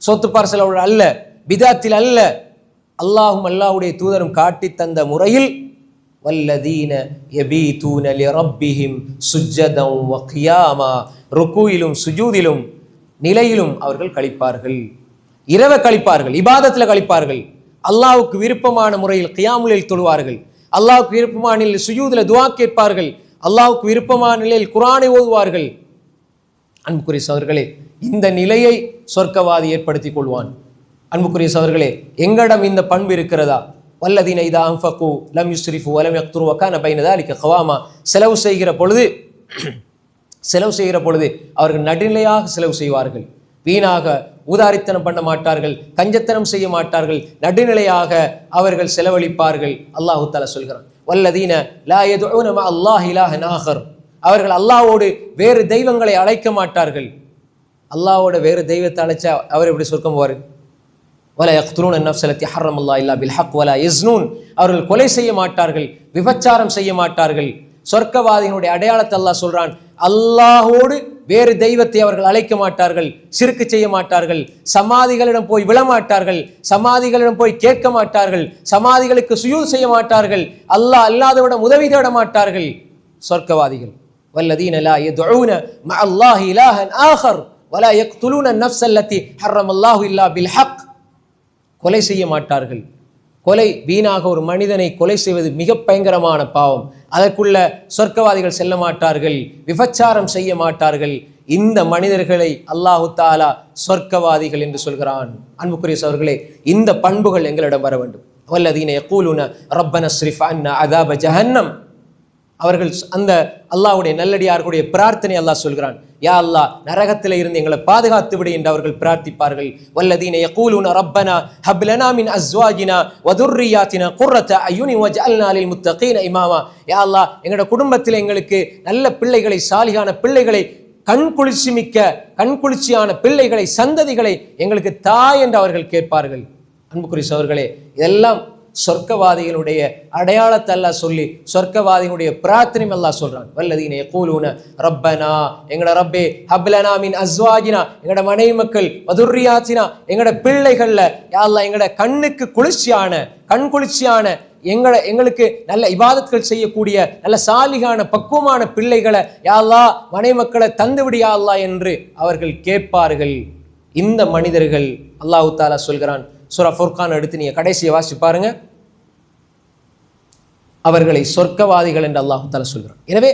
S1: சொத்து பார்சலோடு அல்ல, பிதாத்தில் அல்ல, அல்லாஹ்வுடைய தூதரும் காட்டி தந்த முறையில் வல்லதீன யபீதூன லிரப்பிஹிம் சுஜ்ஜதன் வ கியாமா, ருக்கூயிலும் சுஜூதிலும் நிலையிலும் அவர்கள் கழிப்பார்கள். இரவை கழிப்பார்கள், இபாதத்தில் கழிப்பார்கள். அல்லாஹ்வுக்கு விருப்பமான முறையில் கியாமுலில் தொழுவார்கள். அல்லாஹ்வுக்கு விருப்பமான நிலையில் சுஜூதில் துஆ கேட்பார்கள். அல்லாஹ்வுக்கு விருப்பமான நிலையில் குர்ஆனை ஓதுவார்கள். அன்புக்குரிய சகோதரர்களே, இந்த நிலையை சொர்க்கவாதி ஏற்படுத்திக் கொள்வான். அன்புக்குரிய சகோதரர்களே, எங்களிடம் இந்த பண்பு இருக்கிறதா? வல்லதீன இதா அன்ஃபகு லம் யுஸ்ரிஃபு வ லம் யக்துரு வ கான பைன ذلك கவாமா, செலவு செய்கிற பொழுது அவர்கள் நடுநிலையாக செலவு செய்வார்கள். வீணாக ஊதாரித்தனம் பண்ண மாட்டார்கள், கஞ்சத்தனம் செய்ய மாட்டார்கள், நடுநிலையாக அவர்கள் செலவழிப்பார்கள். அல்லாஹ் தஆலா சொல்கிறான் வல்லதீன லா யதுஊன மஅ அல்லாஹி இலாஹன் ஆகர், அவர்கள் அல்லாஹ்வோடு வேறு தெய்வங்களை அழைக்க மாட்டார்கள். அல்லாஹ்வோட வேறு தெய்வத்தை அழைச்சா அவர் எப்படி சொர்க்கம் போவார்? வலா யக்துலூன அன்-நஃப்ஸ அல்லதி ஹர்ரமல்லாஹு இல்லா பில் ஹக் வலா யஸ்னூன், அவர்கள் கொலை செய்ய மாட்டார்கள், விபச்சாரம் செய்ய மாட்டார்கள். சொர்க்கவாதியினுடைய அடையாளத்தை அல்லாஹ் சொல்றான். அல்லாஹோடு வேறு தெய்வத்தை அவர்கள் அழைக்க மாட்டார்கள், சிறுக்கு செய்ய மாட்டார்கள், சமாதிகளிடம் போய் விழமாட்டார்கள், சமாதிகளிடம் போய் கேட்க மாட்டார்கள், சமாதிகளுக்கு சுஜூத் செய்ய மாட்டார்கள், அல்லாஹ் அல்லாதவிடம் உதவி தேட மாட்டார்கள். சொர்க்கவாதிகள் வல்லதீன லா யதுஊன மஅ அல்லாஹி இலாஹன் ஆகர் வலா யக்துலூன அன்-நஃப்ஸ அல்லதி ஹர்ரமல்லாஹு இல்லா பில் ஹக், கொலை செய்ய மாட்டார்கள். கொலை, வீணாக ஒரு மனிதனை கொலை செய்வது மிக பயங்கரமான பாவம். அதற்குள்ள சொர்க்கவாதிகள் செல்ல மாட்டார்கள், விபச்சாரம் செய்ய மாட்டார்கள். இந்த மனிதர்களை அல்லாஹு தஆலா சொர்க்கவாதிகள் என்று சொல்கிறான். அன்புக்குரிய சகோதரர்களே, இந்த பண்புகள் எங்களிடம் வர வேண்டும். வல்லதீன யகூலுன ரப்பனா ஸ்ரிஃப் அன்னா அஸாப ஜஹன்னம், அவர்கள் அந்த அல்லாஹ்வுடைய நல்லடியார்களுடைய பிரார்த்தனை அல்லாஹ் சொல்கிறான். யா அல்லாஹ் நரகத்தில் இருந்து எங்களை பாதுகாத்து விடு என்று அவர்கள் பிரார்த்திப்பார்கள். வல்லதீன யகூலுன ரப்பனா ஹப் லனா மின் அஸ்வாஜினா வ துர்ரியாத்தினா குர்ரத அயுனி வஜ்அல்னா லில் முத்தகீன இமாமா. யா அல்லாஹ் எங்களோட குடும்பத்தில் எங்களுக்கு நல்ல பிள்ளைகளை, சாலிகான பிள்ளைகளை, கண்குளிர்ச்சியான பிள்ளைகளை, சந்ததிகளை எங்களுக்கு தாய் என்று அவர்கள் கேட்பார்கள். அன்புக்குரிய சகோதரர்களே, இதெல்லாம் சொர்க்கவாதிகளுடைய அடையாளத்தை அல்லாஹ் சொல்லி சொர்க்கவாதிகளுடைய பிரார்த்தனை அல்லாஹ் சொல்றான். வல்லதீன யகூலுன ரப்பனா, எங்கட ரப்பே ஹப் லனா மின் அஸ்வாஜினா, எங்கட மனைவி மக்கள், வதுர்ரியாத்தினா, எங்கட பிள்ளைகள்ல யா அல்லாஹ் எங்கட கண்ணுக்கு கண்குளிர்ச்சியான எங்களுக்கு நல்ல இபாதத்கள் செய்யக்கூடிய நல்ல சாலிகான பக்குவமான பிள்ளைகளை யா அல்லாஹ் மனைவி மக்களை தந்துவிடு யா அல்லாஹ் என்று அவர்கள் கேட்பார்கள். இந்த மனிதர்கள் அல்லாஹ் தஆலா சொல்கிறான், சூரா ஃபுர்கான் எடுத்து நீங்க கடைசியை வாசி பாருங்க, அவர்களை சொர்க்கவாதிகள் என்று அல்லாஹ் தஆலா சொல்கிறான். எனவே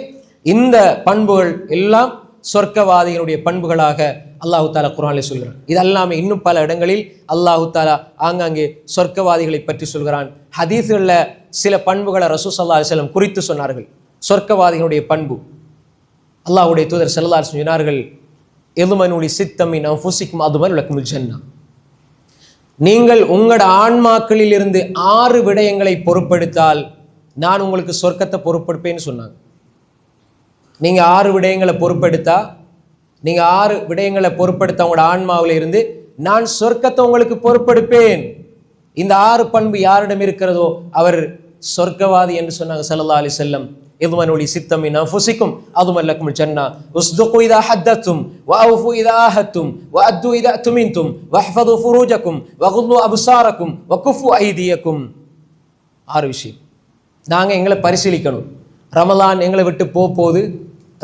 S1: இந்த பண்புகள் எல்லாம் சொர்க்கவாதிகளுடைய பண்புகளாக அல்லாஹு தாலா குர்ஆனில் சொல்கிறான். இது அல்லாமல் இன்னும் பல இடங்களில் அல்லாஹு தாலா ஆங்காங்கே சொர்க்கவாதிகளை பற்றி சொல்கிறான். ஹதீஸ்களில் சில பண்புகளை ரசூல் ஸல்லல்லாஹு அலைஹி வஸல்லம் குறித்து சொன்னார்கள். சொர்க்கவாதிகளுடைய பண்பு அல்லாஹ்வுடைய தூதர் ஸல்லல்லாஹு அலைஹி வஸல்லம் சொன்னார்கள், எதுமனுலி சித்தமின் அன்ஃபுஸிக்கும் அதுமன் லக்குமுல் ஜன்னah. நீங்கள் உங்களோட ஆன்மாக்களில் இருந்து 6 விடயங்களை பொறுப்பெடுத்தால் நான் உங்களுக்கு சொர்க்கத்தை பொறுப்பெடுப்பேன்னு சொன்னாங்க. நீங்க 6 விடயங்களை பொறுப்பெடுத்தா, உங்களோட ஆன்மாவில் இருந்து நான் சொர்க்கத்தை உங்களுக்கு பொறுப்பெடுப்பேன். இந்த 6 பண்பு யாரிடம் இருக்கிறதோ அவர் சொர்க்கவாதி என்று சொன்னாங்க ஸல்லல்லாஹு அலைஹி வஸல்லம். எதுமனுலி சித்தமின் அன்ஃபுஸிக்கும் அதுமன் லக்குமுல் ஜன்னah. உஸ்துகு இதா ஹத்தத்தும் வஅஃபு இதா ஆஹத்தும் வஅத்து இதா துமின்தும் வஹ்ஃபது ஃபுரூஜக்கும் வகுல்லு அப்சாரக்கும் வகுஃபு ஐதியக்கும். 6 விஷயம் நாங்கள் எங்களை பரிசீலிக்கணும். ரமலான் எங்களை விட்டு போகுது,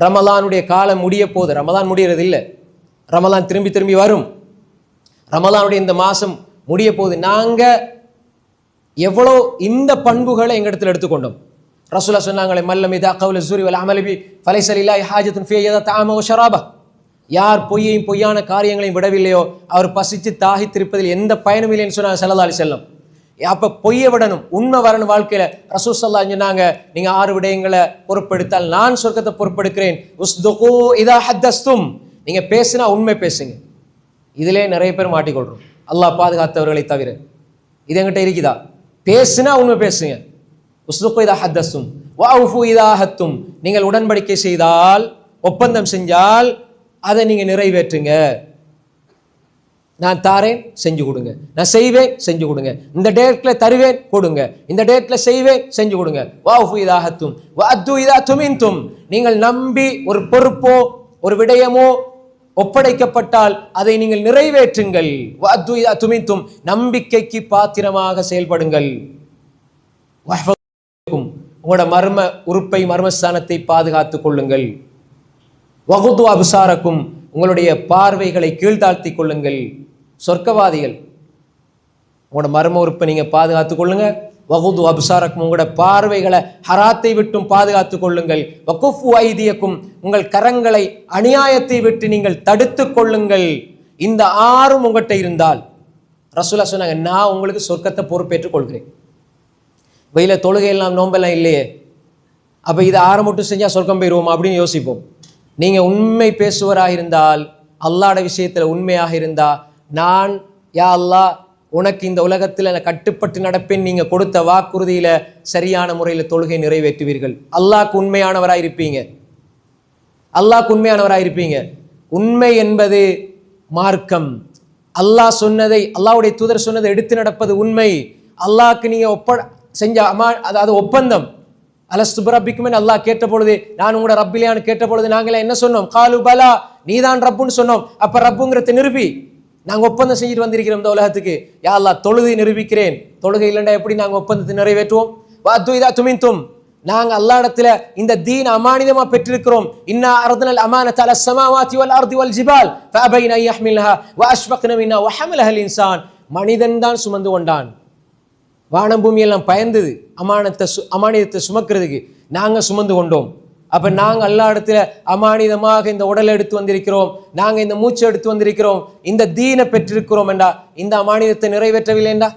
S1: ரமலானுடைய காலம் முடிய போகுது. ரமலான் முடியறது இல்லை, ரமலான் திரும்பி வரும். ரமலானுடைய இந்த மாதம் முடிய போகுது. நாங்கள் எவ்வளோ இந்த பண்புகளை எங்கள் இடத்துல எடுத்துக்கொண்டோம். ரசூலுல்லாஹ் சொன்னாங்களே, மல்லம் இதா கவுல ஸூரி வல் அமலி பி ஃபலைஸ லில்லாஹி ஹாஜத்துன் ஃபீ யதா தஆம வ ஷராபா. யார் பொய்யான காரியங்களையும் விடவில்லையோ அவர் பசித்து தாகித்திருப்பதில் எந்த பயனும் இல்லைன்னு சொன்னாங்க ஸல்லல்லாஹு அலைஹி வஸல்லம். அப்போ பொய்யை விடணும், உண்மை வரணும் வாழ்க்கையில். ரசூல் ஸல்லல்லாஹு அலைஹி வஸல்லம் சொன்னாங்க, நீங்கள் 6 விடயங்களை பொறுப்பெடுத்தால் நான் சொர்க்கத்தை பொறுப்பெடுக்கிறேன். உஸ்துகு இதா ஹத்தஸ்தும், நீங்கள் பேசினா உண்மை பேசுங்க. இதிலே நிறைய பேர் மாட்டிக்கொள்றோம், அல்லாஹ் பாதுகாத்தவர்களை தவிர. இது எங்கிட்ட இருக்குதா? பேசினா உண்மை பேசுங்க. உஸ்துகு இதா ஹத்தஸ்தும் வஅஃபு இதா ஆஹத்தும், நீங்கள் உடன்படிக்கை செய்தால், ஒப்பந்தம் செஞ்சால் அதை நீங்கள் நிறைவேற்றுங்க. நான் தாரேன், செஞ்சு கொடுங்க. நான் செய்வேன், செஞ்சு கொடுங்க. இந்த டேட்ல தருவேன், கொடுங்க. இந்த டேட்ல செய்வேன், செஞ்சு கொடுங்க. வஅஃபு இதா ஆஹத்தும் வஅத்து இதா துமின்தும், நீங்கள் நம்பி ஒரு பொறுப்போ ஒரு விடயமோ ஒப்படைக்கப்பட்டால் அதை நீங்கள் நிறைவேற்றுங்கள். வஅத்து இதா துமின்தும், நம்பிக்கைக்கு பாத்திரமாக செயல்படுங்கள். உங்களோட மர்ம உறுப்பை, மர்மஸ்தானத்தை பாதுகாத்துக் கொள்ளுங்கள். வகுது அபுசாரக்கும், உங்களுடைய பார்வைகளை கீழ்த்தாழ்த்தி கொள்ளுங்கள். சொர்க்கவாதிகள், உங்களோட மர்ம உறுப்பை நீங்க பாதுகாத்துக் கொள்ளுங்க. வகுது அபுசாரக்கும், உங்களோட பார்வைகளை ஹராத்தை விட்டும் பாதுகாத்துக் கொள்ளுங்கள். வகுஃபு ஐதியக்கும், உங்கள் கரங்களை அநியாயத்தை விட்டு நீங்கள் தடுத்து கொள்ளுங்கள். இந்த 6 உங்கள்கிட்ட இருந்தால் ரசூலுல்லாஹ் சொன்னாங்க, நான் உங்களுக்கு சொர்க்கத்தை பொறுப்பேற்றுக் கொள்கிறேன். வெயில தொழுகை எல்லாம் நோம்பெல்லாம் இல்லையே, அப்போ இதை 6 மட்டும் செஞ்சால் சொர்க்கம் போயிடுவோம் அப்படின்னு யோசிப்போம். நீங்கள் உண்மை பேசுவராக இருந்தால், அல்லாஹ்வுடைய விஷயத்தில் உண்மையாக இருந்தால், நான் யா அல்லாஹ் உனக்கு இந்த உலகத்தில் கட்டுப்பட்டு நடப்பேன், நீங்கள் கொடுத்த வாக்குறுதியில் சரியான முறையில் தொழுகை நிறைவேற்றுவீர்கள். அல்லாஹ்க்கு உண்மையானவராக இருப்பீங்க. உண்மை என்பது மார்க்கம். அல்லாஹ் சொன்னதை, அல்லாஹ்வுடைய தூதர் சொன்னதை எடுத்து நடப்பது உண்மை. அல்லாஹ்க்கு நீங்கள் செஞ்ச அதாவது ஒப்பந்தம். அலஸ்து பிரப்பிக்குமே அல்லாஹ் கேட்ட பொழுது, நான் உங்களோட ரப்பிலையான்னு கேட்ட பொழுது நாங்களே என்ன சொன்னோம்? காலு பலா, நீதான் ரப்புன்னு சொன்னோம். அப்ப ரப்புங்கிறத நிரூபி. நாங்கள் ஒப்பந்தம் செஞ்சுட்டு வந்திருக்கிறோம் இந்த உலகத்துக்கு. யா அல்லாஹ் தொழுகை நிரூபிக்கிறேன். தொழுகை இல்லைண்டா எப்படி நாங்கள் ஒப்பந்தத்தை நிறைவேற்றுவோம்? வாத்து இதா துமின்தும், நாங்கள் அல்லாஹ் இடத்துல இந்த தீன் அமானிதமா பெற்றிருக்கிறோம். இன்னா அர்தனல் அமானத அலஸ் ஸமாவாதி வல் அர்தி வல் ஜிபால் ஃபஅபைன அன் யஹ்மிலஹா வஅஷ்ஃபக்ன மின்ஹா வஹமலஹல் இன்சான். மனிதன் தான் சுமந்து கொண்டான். வானம் பூமி எல்லாம் பயந்தது அமானிதத்தை சுமக்கிறதுக்கு. நாங்கள் சுமந்து கொண்டோம். அப்போ நாங்கள் அல்லாஹ் இடத்துல அமானிதமாக இந்த உடலை எடுத்து வந்திருக்கிறோம், நாங்கள் இந்த மூச்சை எடுத்து வந்திருக்கிறோம், இந்த தீனை பெற்றிருக்கிறோம் என்றா, இந்த அமானிதத்தை நிறைவேற்றவில்லைண்டா.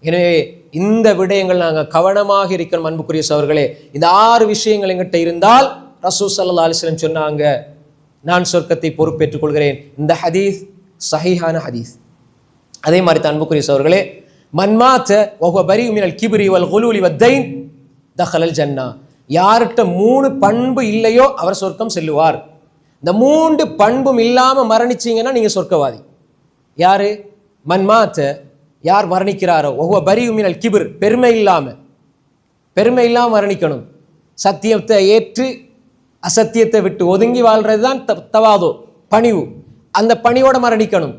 S1: எனவே இந்த விடயங்கள் நாங்கள் கவனமாக இருக்கிறோம். அன்புக்குரிய சகோதரர்களே, இந்த 6 விஷயங்கள் எங்கிட்ட இருந்தால் ரசூல் ஸல்லல்லாஹு அலைஹி வஸல்லம் சொன்னாங்க, நான் சொர்க்கத்தை பொறுப்பேற்றுக் கொள்கிறேன். இந்த ஹதீஸ் சஹீஹான ஹதீஸ். அதே மாதிரி தான் அன்புக்குரிய சகோதரர்களே, மன்மாத்த வஹுவ பரீஉ மினல் கிப்ரி வல் குலூலி வத்தைன் தஹலல் ஜன்னா. யார்கிட்ட 3 பண்பு இல்லையோ அவர் சொர்க்கம் செல்லுவார். இந்த 3 பண்பும் இல்லாம மரணிச்சீங்கன்னா நீங்க சொர்க்கவாதி. யாரு? மன்மாத்த, யார் மரணிக்கிறாரோ, வஹுவ பரீஉ மினல் கிப்ர், பெருமை இல்லாம மரணிக்கணும். சத்தியத்தை ஏற்று அசத்தியத்தை விட்டு ஒதுங்கி வாழ்றது தான் தவாதோ, பணிவு. அந்த பணியோட மரணிக்கணும்.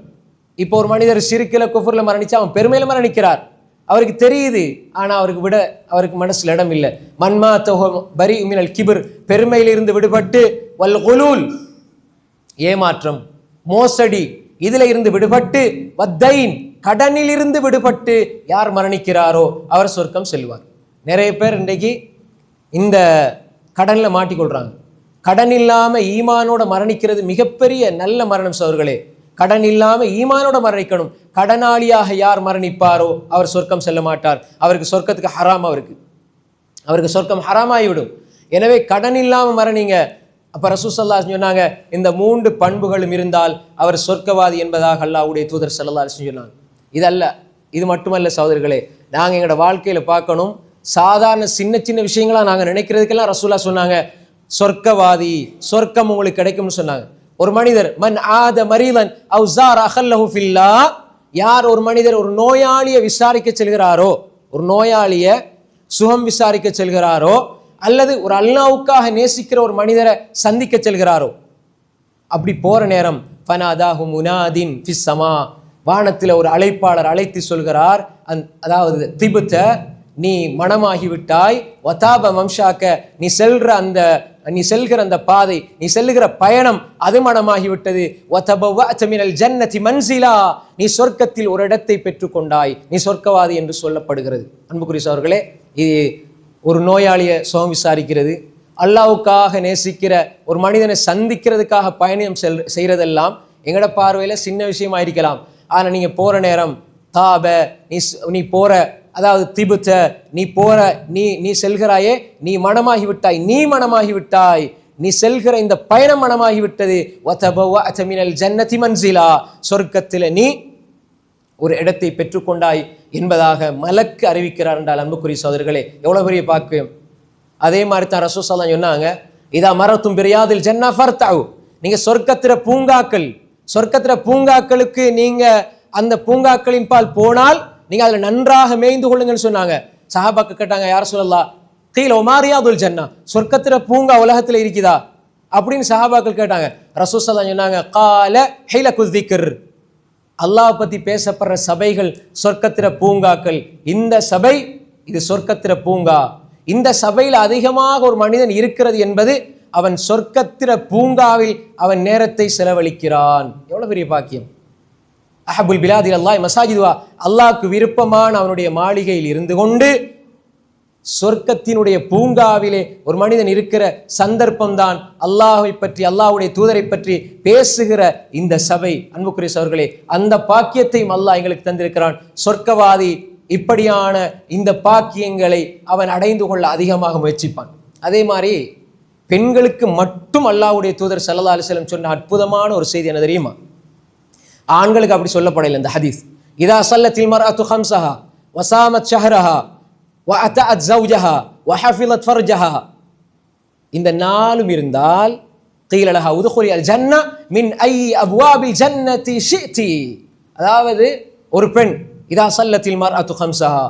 S1: இப்போ ஒரு மனிதர் ஷிர்கில குஃப்ர்ல மரணிச்சா அவன் பெருமையில மரணிக்கிறார், அவருக்கு தெரியுது, ஆனா அவருக்கு மனசுல இடம் இல்லை. மன்மாத்த பரீஉ மினல் கிப்ர், பெருமையிலிருந்து விடுபட்டு, வல் குலூல், ஏமாற்றம் மோசடி இதுல இருந்து விடுபட்டு, வத்தைன், கடனில் இருந்து விடுபட்டு யார் மரணிக்கிறாரோ அவர் சொர்க்கம் செல்வார். நிறைய பேர் இன்றைக்கு இந்த கடன்ல மாட்டிக்கொள்றாங்க. கடன் இல்லாம ஈமானோட மரணிக்கிறது மிகப்பெரிய நல்ல மரணம் சகோதரர்களே. கடன் இல்லாம ஈமானோட மரணிக்கணும். கடனாளியாக யார் மரணிப்பாரோ அவர் சொர்க்கம் செல்ல மாட்டார். அவருக்கு சொர்க்கத்துக்கு ஹராம், அவருக்கு சொர்க்கம் ஹராமாகிவிடும். எனவே கடன் இல்லாம மரணிங்க. அப்ப ரசூல் ஸல்லல்லாஹு அலைஹி சொன்னாங்க, இந்த 3 பண்புகளும் இருந்தால் அவர் சொர்க்கவாதி என்பதாக அல்லாஹ்வுடைய தூதர் ஸல்லல்லாஹு அலைஹி சொன்னாங்க. இது மட்டுமல்ல சகோதரர்களே, நாங்க எங்களோட வாழ்க்கையில பார்க்கணும், சாதாரண சின்ன சின்ன விஷயங்களா நாங்க நினைக்கிறதுக்கெல்லாம் ரசூலுல்லாஹ் சொன்னாங்க சொர்க்கவாதி, சொர்க்கம் உங்களுக்கு கிடைக்கும்னு சொன்னாங்க. ஒரு மனிதர் மன் ஆத மரீதன் அவ் ஸார அஹல்லஹு ஃபில்லாஹ், யார் ஒரு மனிதர் ஒரு நோயாளியை விசாரிக்க செல்கிறாரோ, ஒரு நோயாளியை சுகம் விசாரிக்க செல்கிறாரோ, அல்லது ஒரு அல்லாஹ்வுக்காக நேசிக்கிற ஒரு மனிதரை சந்திக்க செல்கிறாரோ, அப்படி போற நேரம் ஃபனாதாஹு முனாதின் ஃபிஸ் ஸமா, வானத்தில் ஒரு அழைப்பாளர் அழைத்து சொல்கிறார், அதாவது திபுத்த, நீ மனமாகிவிட்டாய், வதாப மம்ஷாக்க, நீ செல்கிற அந்த பாதை, நீ செல்லுகிற பயணம் அது மனமாகிவிட்டது, வதபவஅத மினல் ஜன்னதி மன்சிலா, நீ சொர்க்கத்தில் ஒரு இடத்தை பெற்றுக்கொண்டாய், நீ சொர்க்கவாதி என்று சொல்லப்படுகிறது. அன்புக்குரிய சகோதரர்களே, இது ஒரு நோயாளியை சுகம் விசாரிக்கிறது, அல்லாஹ்வுக்காக நேசிக்கிற ஒரு மனிதனை சந்திக்கிறதுக்காக பயணம் செய்யறதெல்லாம் எங்கட பார்வையில சின்ன விஷயமா இருக்கலாம். ஆனா நீங்க போற நேரம் தாப, நீ போற, அதாவது திபுத்த, நீ செல்கிறாயே, நீ மனமாகிவிட்டாய், நீ செல்கிற இந்த பயணம் மனமாகிவிட்டது. வதபவஅத மினல் ஜன்னதி மன்சிலா, சொர்க்கத்தில் நீ ஒரு இடத்தை பெற்றுக்கொண்டாய் என்பதாக மலக்கு அறிவிக்கிறார் என்றால் அன்புக்குரிய சகோதரர்களே, எவ்வளவு பெரிய பாக்கியம். அதே மாதிரி தான் ரசூல் ஸல்லல்லாஹு அலைஹி சொன்னாங்க, இதா மரத்தும் பிரியாதில் ஜன்னா ஃபர்தஉ, நீங்க சொர்க்கத்திர பூங்காக்களுக்கு நீங்க அந்த பூங்காக்களின் பால் போனால் நீங்க அதுல நன்றாக மேய்ந்து கொள்ளுங்கன்னு சொன்னாங்க. சஹாபாக்கு கேட்டாங்க, யா ரசூலல்லாஹ் கீல வமா ரியாதுல் ஜன்னா, சொர்க்கத்திர பூங்கா உலகத்துல இருக்குதா அப்படின்னு சஹாபாக்கள் கேட்டாங்க. ரசூல் ஸல்லல்லாஹு அலைஹி சொன்னாங்க, கால ஹைலகுல் திக்ர், அல்லாஹ் பத்தி பேசப்படுற சபைகள் சொர்க்கத்திர பூங்காக்கள். இந்த சபை இது சொர்க்கத்திர பூங்கா. இந்த சபையில் அதிகமாக ஒரு மனிதன் இருக்கிறது என்பது அவன் சொர்க்கத்திர பூங்காவில் அவன் நேரத்தை செலவழிக்கிறான். எவ்வளவு பெரிய பாக்கியம். அஹபுல் பிலாதி அல்லாஹ் மசாஜிதுவா, அல்லாஹ்க்கு விருப்பமான அவனுடைய மாளிகையில் இருந்து கொண்டு சொர்க்கத்தினுடைய பூங்காவிலே ஒரு மனிதன் இருக்கிற சந்தர்ப்பம் தான் அல்லாஹ்வை பற்றி, அல்லாஹ்வுடைய தூதரை பற்றி பேசுகிற இந்த சபை. அன்புக்குரிய சகோதரர்களே, அந்த பாக்கியத்தையும் அல்லாஹ் எங்களுக்கு தந்திருக்கிறான். சொர்க்கவாதி இப்படியான இந்த பாக்கியங்களை அவன் அடைந்து கொள்ள அதிகமாக முயற்சிப்பான். அதே மாதிரி பெண்களுக்கு மட்டும் அல்லாஹ்வுடைய தூதர் ஸல்லல்லாஹு அலைஹி வஸல்லம் சொன்ன அற்புதமான ஒரு செய்தி என்ன தெரியுமா? ஆண்களுக்கு அப்படி சொல்லப்படல இந்த ஹதீஸ். இதா ஸல்லத்தில் மர்அத்து ஹம்ஸஹா வஸாமத் ஷஹரஹா வஅதஅத் ஸௌஜஹா வஹஃபிலத் ஃபர்ஜஹா, இந்த நாலும் இருந்தால் கீல லஹா உதுகுலி அல் ஜன்ன மின் ஐ அப்வாபில் ஜன்னதி ஷிஅதி, அதாவது ஒரு பெண் இதா ஸல்லத்தில் மர்அத்து ஹம்ஸஹா,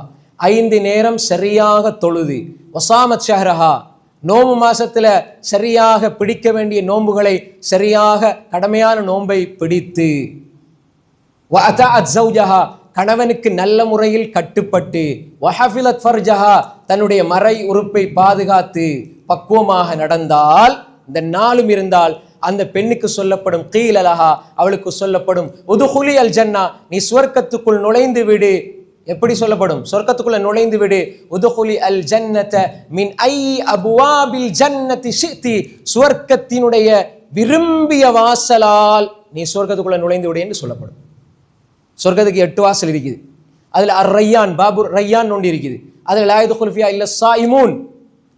S1: 5 நேரம் சரியாக தொழுது, வஸாமத் ஷஹரஹா, நோம்பு மாசத்துல சரியாக பிடிக்க வேண்டிய நோன்புகளை சரியாக கடமையான நோன்பை பிடித்து, வஅதஅத் ஸௌஜஹா, கணவனுக்கு நல்ல முறையில் கட்டுப்பட்டு, வஹஃபிலத் ஃபர்ஜஹா, தன்னுடைய மறை உறுப்பை பாதுகாத்து பக்குவமாக நடந்தால், இந்த நாளும் இருந்தால் அந்த பெண்ணுக்கு சொல்லப்படும் கீல லஹா, அவளுக்கு சொல்லப்படும் உதுகுலி அல் ஜன்னா, நீ சுவர்க்கத்துக்குள் நுழைந்து விடு. எப்படி சொல்லப்படும்? சொர்க்கத்துக்குள்ள நுழைந்து விடு. உதுகுலி அல் ஜன்னத மின் ஐ அப்வாபில் ஜன்னதி ஷிஅதி, சுவர்க்கத்தினுடைய விரும்பிய வாசலால் நீ சொர்க்கத்துக்குள்ள நுழைந்து விடு என்று சொல்லப்படும். சொர்க்கத்துக்கு 8 வாசல் இருக்குது. அதுல அர் ரையான், பாபு ரையான் ஒன்று இருக்குது. அதுல லா யதுகுலு ஃபிஹா இல்ல ஸாயிமூன்,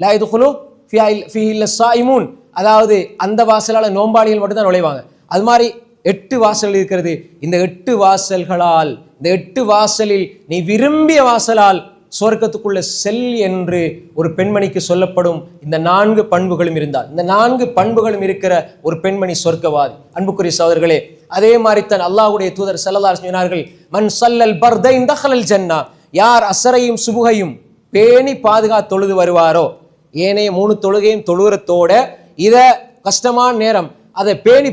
S1: லா யதுகுலு ஃபிஹா இல்ல ஸாயிமூன், அதாவது அந்த வாசலால் நோம்பாளிகள் மட்டும்தான் நுழைவாங்க. அது மாதிரி 8 வாசல் இருக்கிறது. இந்த 8 வாசல்களால், இந்த 8 வாசலில் நீ விரும்பிய வாசலால் சுவர்க்கத்துக்குள்ள செல் என்று ஒரு பெண்மணிக்கு சொல்லப்படும். இந்த 4 பண்புகளும் இருந்தால், இந்த 4 பண்புகளும் இருக்கிற ஒரு பெண்மணி சொர்க்கவாதி. அன்புக்குரிய சகோதரர்களே, அதே மாதிரி தான் அல்லாஹ்வுடைய தூதர் ஸல்லல்லாஹு அலைஹி சொன்னார்கள், மன் ஸல்லல் பர்தைன் தஹலல் ஜன்னா, யார் அஸ்ரையும் சுபுகையும் பேணி தொழுது வருவாரோ, ஏனைய 3 தொழுகையும் தொழுகிறத்தோட இத கஷ்டமான நேரம் அதை பேணி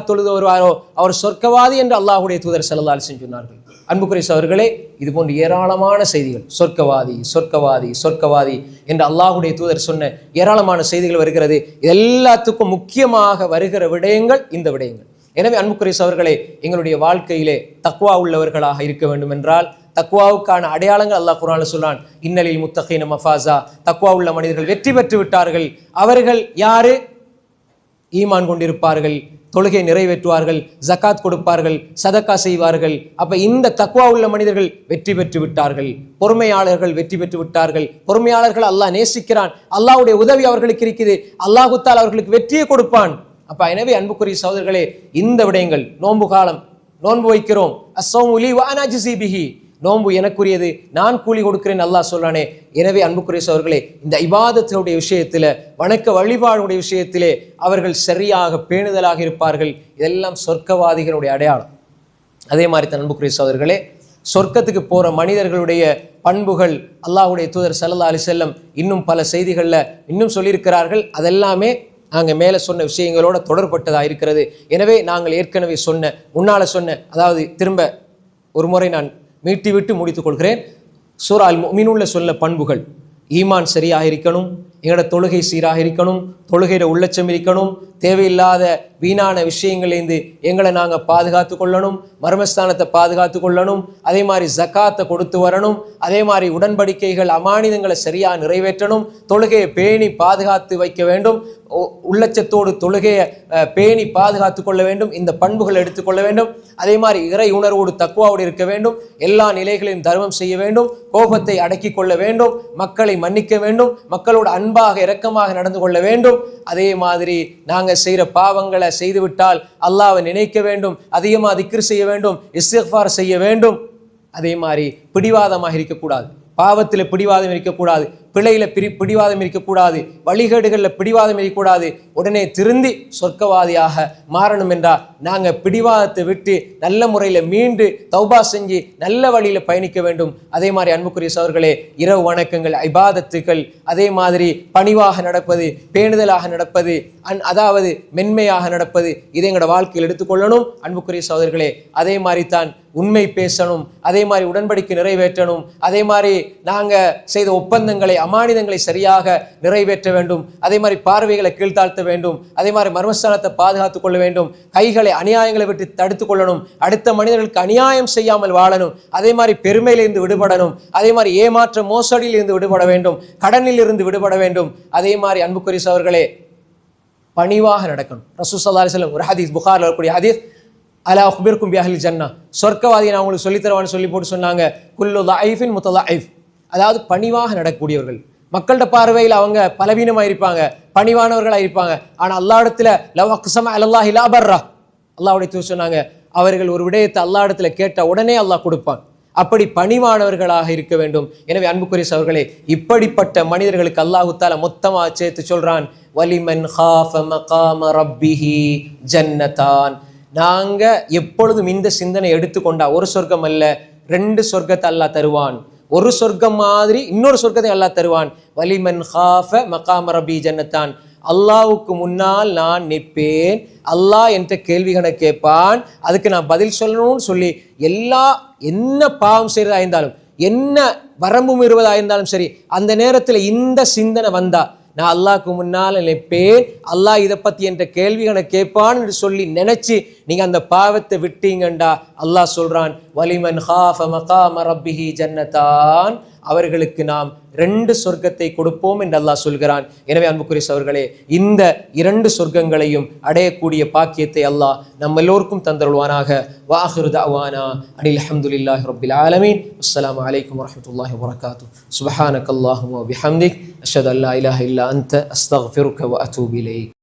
S1: தொழுது வருவாரோ அவர் சொர்க்கவாதி என்று அல்லாஹ்வுடைய தூதர் ஸல்லல்லாஹு அலைஹி சொன்னார்கள். அன்புக்குரிய சகோதரர்களே, இது போன்ற ஏராளமான செய்திகள், சொர்க்கவாதி சொர்க்கவாதி சொர்க்கவாதி என்று அல்லாஹ்வுடைய தூதர் சொன்ன ஏராளமான செய்திகள் வருகிறது. எல்லாத்துக்கும் முக்கியமாக வருகிற விடயங்கள் இந்த விடயங்கள். எனவே அன்புக்குரிய சகோதரர்களே, எங்களுடைய வாழ்க்கையிலே தக்வா உள்ளவர்களாக இருக்க வேண்டும் என்றால் தக்வாவுக்கான அடையாளங்கள் அல்லாஹ் குர்ஆனில் சொல்றான். இன்னலில் முத்தகீன மஃபாஸா, தக்வா உள்ள மனிதர்கள் வெற்றி பெற்று விட்டார்கள். அவர்கள் யாரு? ஈமான் கொண்டிருப்பார்கள், தொழுகை நிறைவேற்றுவார்கள், ஜகாத் கொடுப்பார்கள், சதக்கா செய்வார்கள். அப்ப இந்த தக்வா உள்ள மனிதர்கள் வெற்றி பெற்று விட்டார்கள். பொறுமையாளர்கள் வெற்றி பெற்று விட்டார்கள். பொறுமையாளர்கள் அல்லாஹ் நேசிக்கிறான், அல்லாஹ்வுடைய உதவி அவர்களுக்கு இருக்குது, அல்லாஹ் தஆலா அவர்களுக்கு வெற்றியை கொடுப்பான். அப்ப எனவே அன்புக்குரிய சகோதரர்களே, இந்த விடயங்கள், நோன்பு காலம், நோன்பு வைக்கிறோம், அஸ்ஸௌமு லீ வ அனா அஜ்ஸி பிஹி, நோன்பு எனக்குரியது, நான் கூலி கொடுக்கிறேன் அல்லாஹ் சொல்றானே. எனவே அன்புக்குரிய சகோதரர்களே, இந்த இபாதத்துடைய விஷயத்திலே, வணக்க வழிபாடுடைய விஷயத்திலே அவர்கள் சரியாக பேணுதலாக இருப்பார்கள். இதெல்லாம் சொர்க்கவாதிகளுடைய அடையாளம். அதே மாதிரி தான் அன்புக்குரிய சகோதரர்களே, சொர்க்கத்துக்கு போற மனிதர்களுடைய பண்புகள் அல்லாஹ்வுடைய தூதர் ஸல்லல்லாஹு அலைஹி வஸல்லம் இன்னும் பல செய்திகளில் இன்னும் சொல்லியிருக்கிறார்கள். அதெல்லாமே நாங்கள் மேலே சொன்ன விஷயங்களோட தொடர்பட்டதாக இருக்கிறது. எனவே நாங்கள் ஏற்கனவே முன்னால சொன்ன, அதாவது திரும்ப ஒரு முறை நான் மீட்டி விட்டு முடித்துக் கொள்கிறேன். சூரா அல் முஃமினூன்ல சொல்ல பண்புகள், ஈமான் சரியாக இருக்கணும், எங்களோட தொழுகை சீராக இருக்கணும், தொழுகையில உள்ளச்சம் இருக்கணும், தேவையில்லாத வீணான விஷயங்கள்லேருந்து எங்களை நாங்கள் பாதுகாத்து கொள்ளணும், மர்மஸ்தானத்தை பாதுகாத்து கொள்ளணும், அதே மாதிரி ஜக்காத்தை கொடுத்து வரணும், அதே மாதிரி உடன்படிக்கைகள் அமானிதங்களை சரியாக நிறைவேற்றணும், தொழுகையை பேணி பாதுகாத்து வைக்க வேண்டும், உள்ளச்சத்தோடு தொழுகையை பேணி பாதுகாத்து கொள்ள வேண்டும், இந்த பண்புகளை எடுத்துக்கொள்ள வேண்டும். அதே மாதிரி இறை உணர்வோடு தக்வாவோடு இருக்க வேண்டும், எல்லா நிலைகளையும் தர்மம் செய்ய வேண்டும், கோபத்தை அடக்கி கொள்ள வேண்டும், மக்களை மன்னிக்க வேண்டும், மக்களோடு அன்பாக இரக்கமாக நடந்து கொள்ள வேண்டும். அதே மாதிரி நாங்கள் செய்கிற பாவங்களை செய்துவிட்டால் அல்லாஹ்வை நினைக்க வேண்டும், அதிகமாக திக்ர் செய்ய வேண்டும், இஸ்திக்ஃபார் செய்ய வேண்டும். அதே மாதிரி பிடிவாதமாக இருக்கக்கூடாது, பாவத்தில் பிடிவாதம் இருக்கக்கூடாது, பிழையில பிடிவாதம் இருக்கக்கூடாது, வழிகேடுகளில் பிடிவாதம் இருக்கக்கூடாது. உடனே திருந்தி சொர்க்கவாதியாக மாறணும் என்றால் நாங்கள் பிடிவாதத்தை விட்டு நல்ல முறையில் மீண்டு தௌபா செஞ்சு நல்ல வழியில் பயணிக்க வேண்டும். அதே மாதிரி அன்புக்குரிய சகோதரர்களே, இரவு வணக்கங்கள், இபாதத்துக்கள், அதே மாதிரி பணிவாக நடப்பது, பேணுதலாக நடப்பது, அதாவது மென்மையாக நடப்பது, இதை எங்களோட வாழ்க்கையில் எடுத்துக்கொள்ளணும். அன்புக்குரிய சகோதரர்களே, அதே மாதிரி தான் உண்மை பேசணும், அதே மாதிரி உடன்படிக்கை நிறைவேற்றணும், அதே மாதிரி நாங்கள் செய்த ஒப்பந்தங்களை அமானிதங்களை சரியாக நிறைவேற்ற வேண்டும், அதே மாதிரி பார்வைகளை கீழ்த்தாழ்த்த வேண்டும், அதே மாதிரி மர்மஸ்தானத்தை பாதுகாத்துக் கொள்ள வேண்டும், கைகளை அநியாயங்களை விட்டு தடுத்துக் கொள்ளணும், அடுத்த மனிதர்களுக்கு அநியாயம் செய்யாமல் வாழணும், அதே மாதிரி பெருமையிலிருந்து விடுபடணும், அதே மாதிரி ஏமாற்ற மோசடியிலிருந்து விடுபட வேண்டும், கடனில் இருந்து விடுபட வேண்டும். அதே மாதிரி அன்புக்குரிய சகோதரர்களே, பணிவாக நடக்கணும். ரசூல் ஸல்லல்லாஹு அலைஹி வஸல்லம் ஒரு ஹதீஸ், புகாரில் வரக்கூடிய ஹதீஸ், அலா உக்பிருக்கும் பி அஹ்லில் ஜன்னா, சொர்க்கவாதியை நான் உங்களுக்கு சொல்லித்தரவான்னு சொல்லி போட்டு சொன்னாங்க. குல்லு லைஃபின் முத்தலைஃப், அதாவது பணிவாக நடக்கக்கூடியவர்கள். மக்கள்கிட்ட பார்வையில் அவங்க பலவீனமாக இருப்பாங்க, பணிவானவர்களாக இருப்பாங்க. ஆனால் அல்லா இடத்துல லவ் அக்ஸம அலல்லாஹி லா பர்ரா, அல்லாஹ்வுடைய தூதர் சொன்னாங்க, அவர்கள் ஒரு விடயத்தை அல்லா இடத்துல கேட்ட உடனே அல்லாஹ் கொடுப்பான். அப்படி பணிவானவர்களாக இருக்க வேண்டும். எனவே அன்புக்குரிய சகோதரர்களே, இப்படிப்பட்ட மனிதர்களுக்கு அல்லாஹ் தஆலா மொத்தமாக சேர்த்து சொல்றான், வலிமன் காஃப மகாம ரப்பிஹி ஜன்னதான். நாங்க எப்பொழுதும் இந்த சிந்தனை எடுத்துக்கொண்டா ஒரு சொர்க்கம் அல்ல, 2 சொர்க்கத்தை அல்லாஹ் தருவான். ஒரு சொர்க்கம் மாதிரி இன்னொரு சொர்க்கத்தை அல்லாஹ் தருவான். வலிமன் காஃப மகாம ரப்பி ஜன்னதான், அல்லாஹ்வுக்கு முன்னால் நான் நிற்பேன், அல்லாஹ் என்கிட்ட கேள்விகளை கேட்பான், அதுக்கு நான் பதில் சொல்லணும்னு சொல்லி என்ன பாவம் செய்யறதா இருந்தாலும், என்ன வரம்பு மீறுவதா இருந்தாலும் சரி, அந்த நேரத்தில் இந்த சிந்தனை வந்தா நான் அல்லாஹ்க்கு முன்னால் நிற்பேன், அல்லாஹ் இதை பற்றி என்ற கேள்விகளை கேட்பான் என்று சொல்லி நினைச்சு நீங்க அந்த பாவத்தை விட்டீங்கண்டா அல்லாஹ் சொல்றான், வலிமன் காஃப மகாம ரப்பிஹி ஜன்னதான், அவர்களுக்கு நாம் 2 சொர்க்கத்தை கொடுப்போம் என்று அல்லாஹ் சொல்கிறான். எனவே அன்புக்குரிய சகோதரர்களே, இந்த 2 சொர்க்கங்களையும் அடையக்கூடிய பாக்கியத்தை அல்லாஹ் நம்ம எல்லோருக்கும் தந்தருள்வானாக. வாஹிரு தஅவானா அனில் ஹம்துலில்லாஹி ரப்பில் ஆலமீன். அஸ்ஸலாமு அலைக்கும் வரஹ்மத்துல்லாஹி வபரகாத்துஹு. சுப்ஹானக்கல்லாஹும்ம வபிஹம்திக், அஷ்ஹது அல்லா இலாஹா இல்லா அன்த, அஸ்தக்ஃபிருக வ அத்தூபு இலைக்.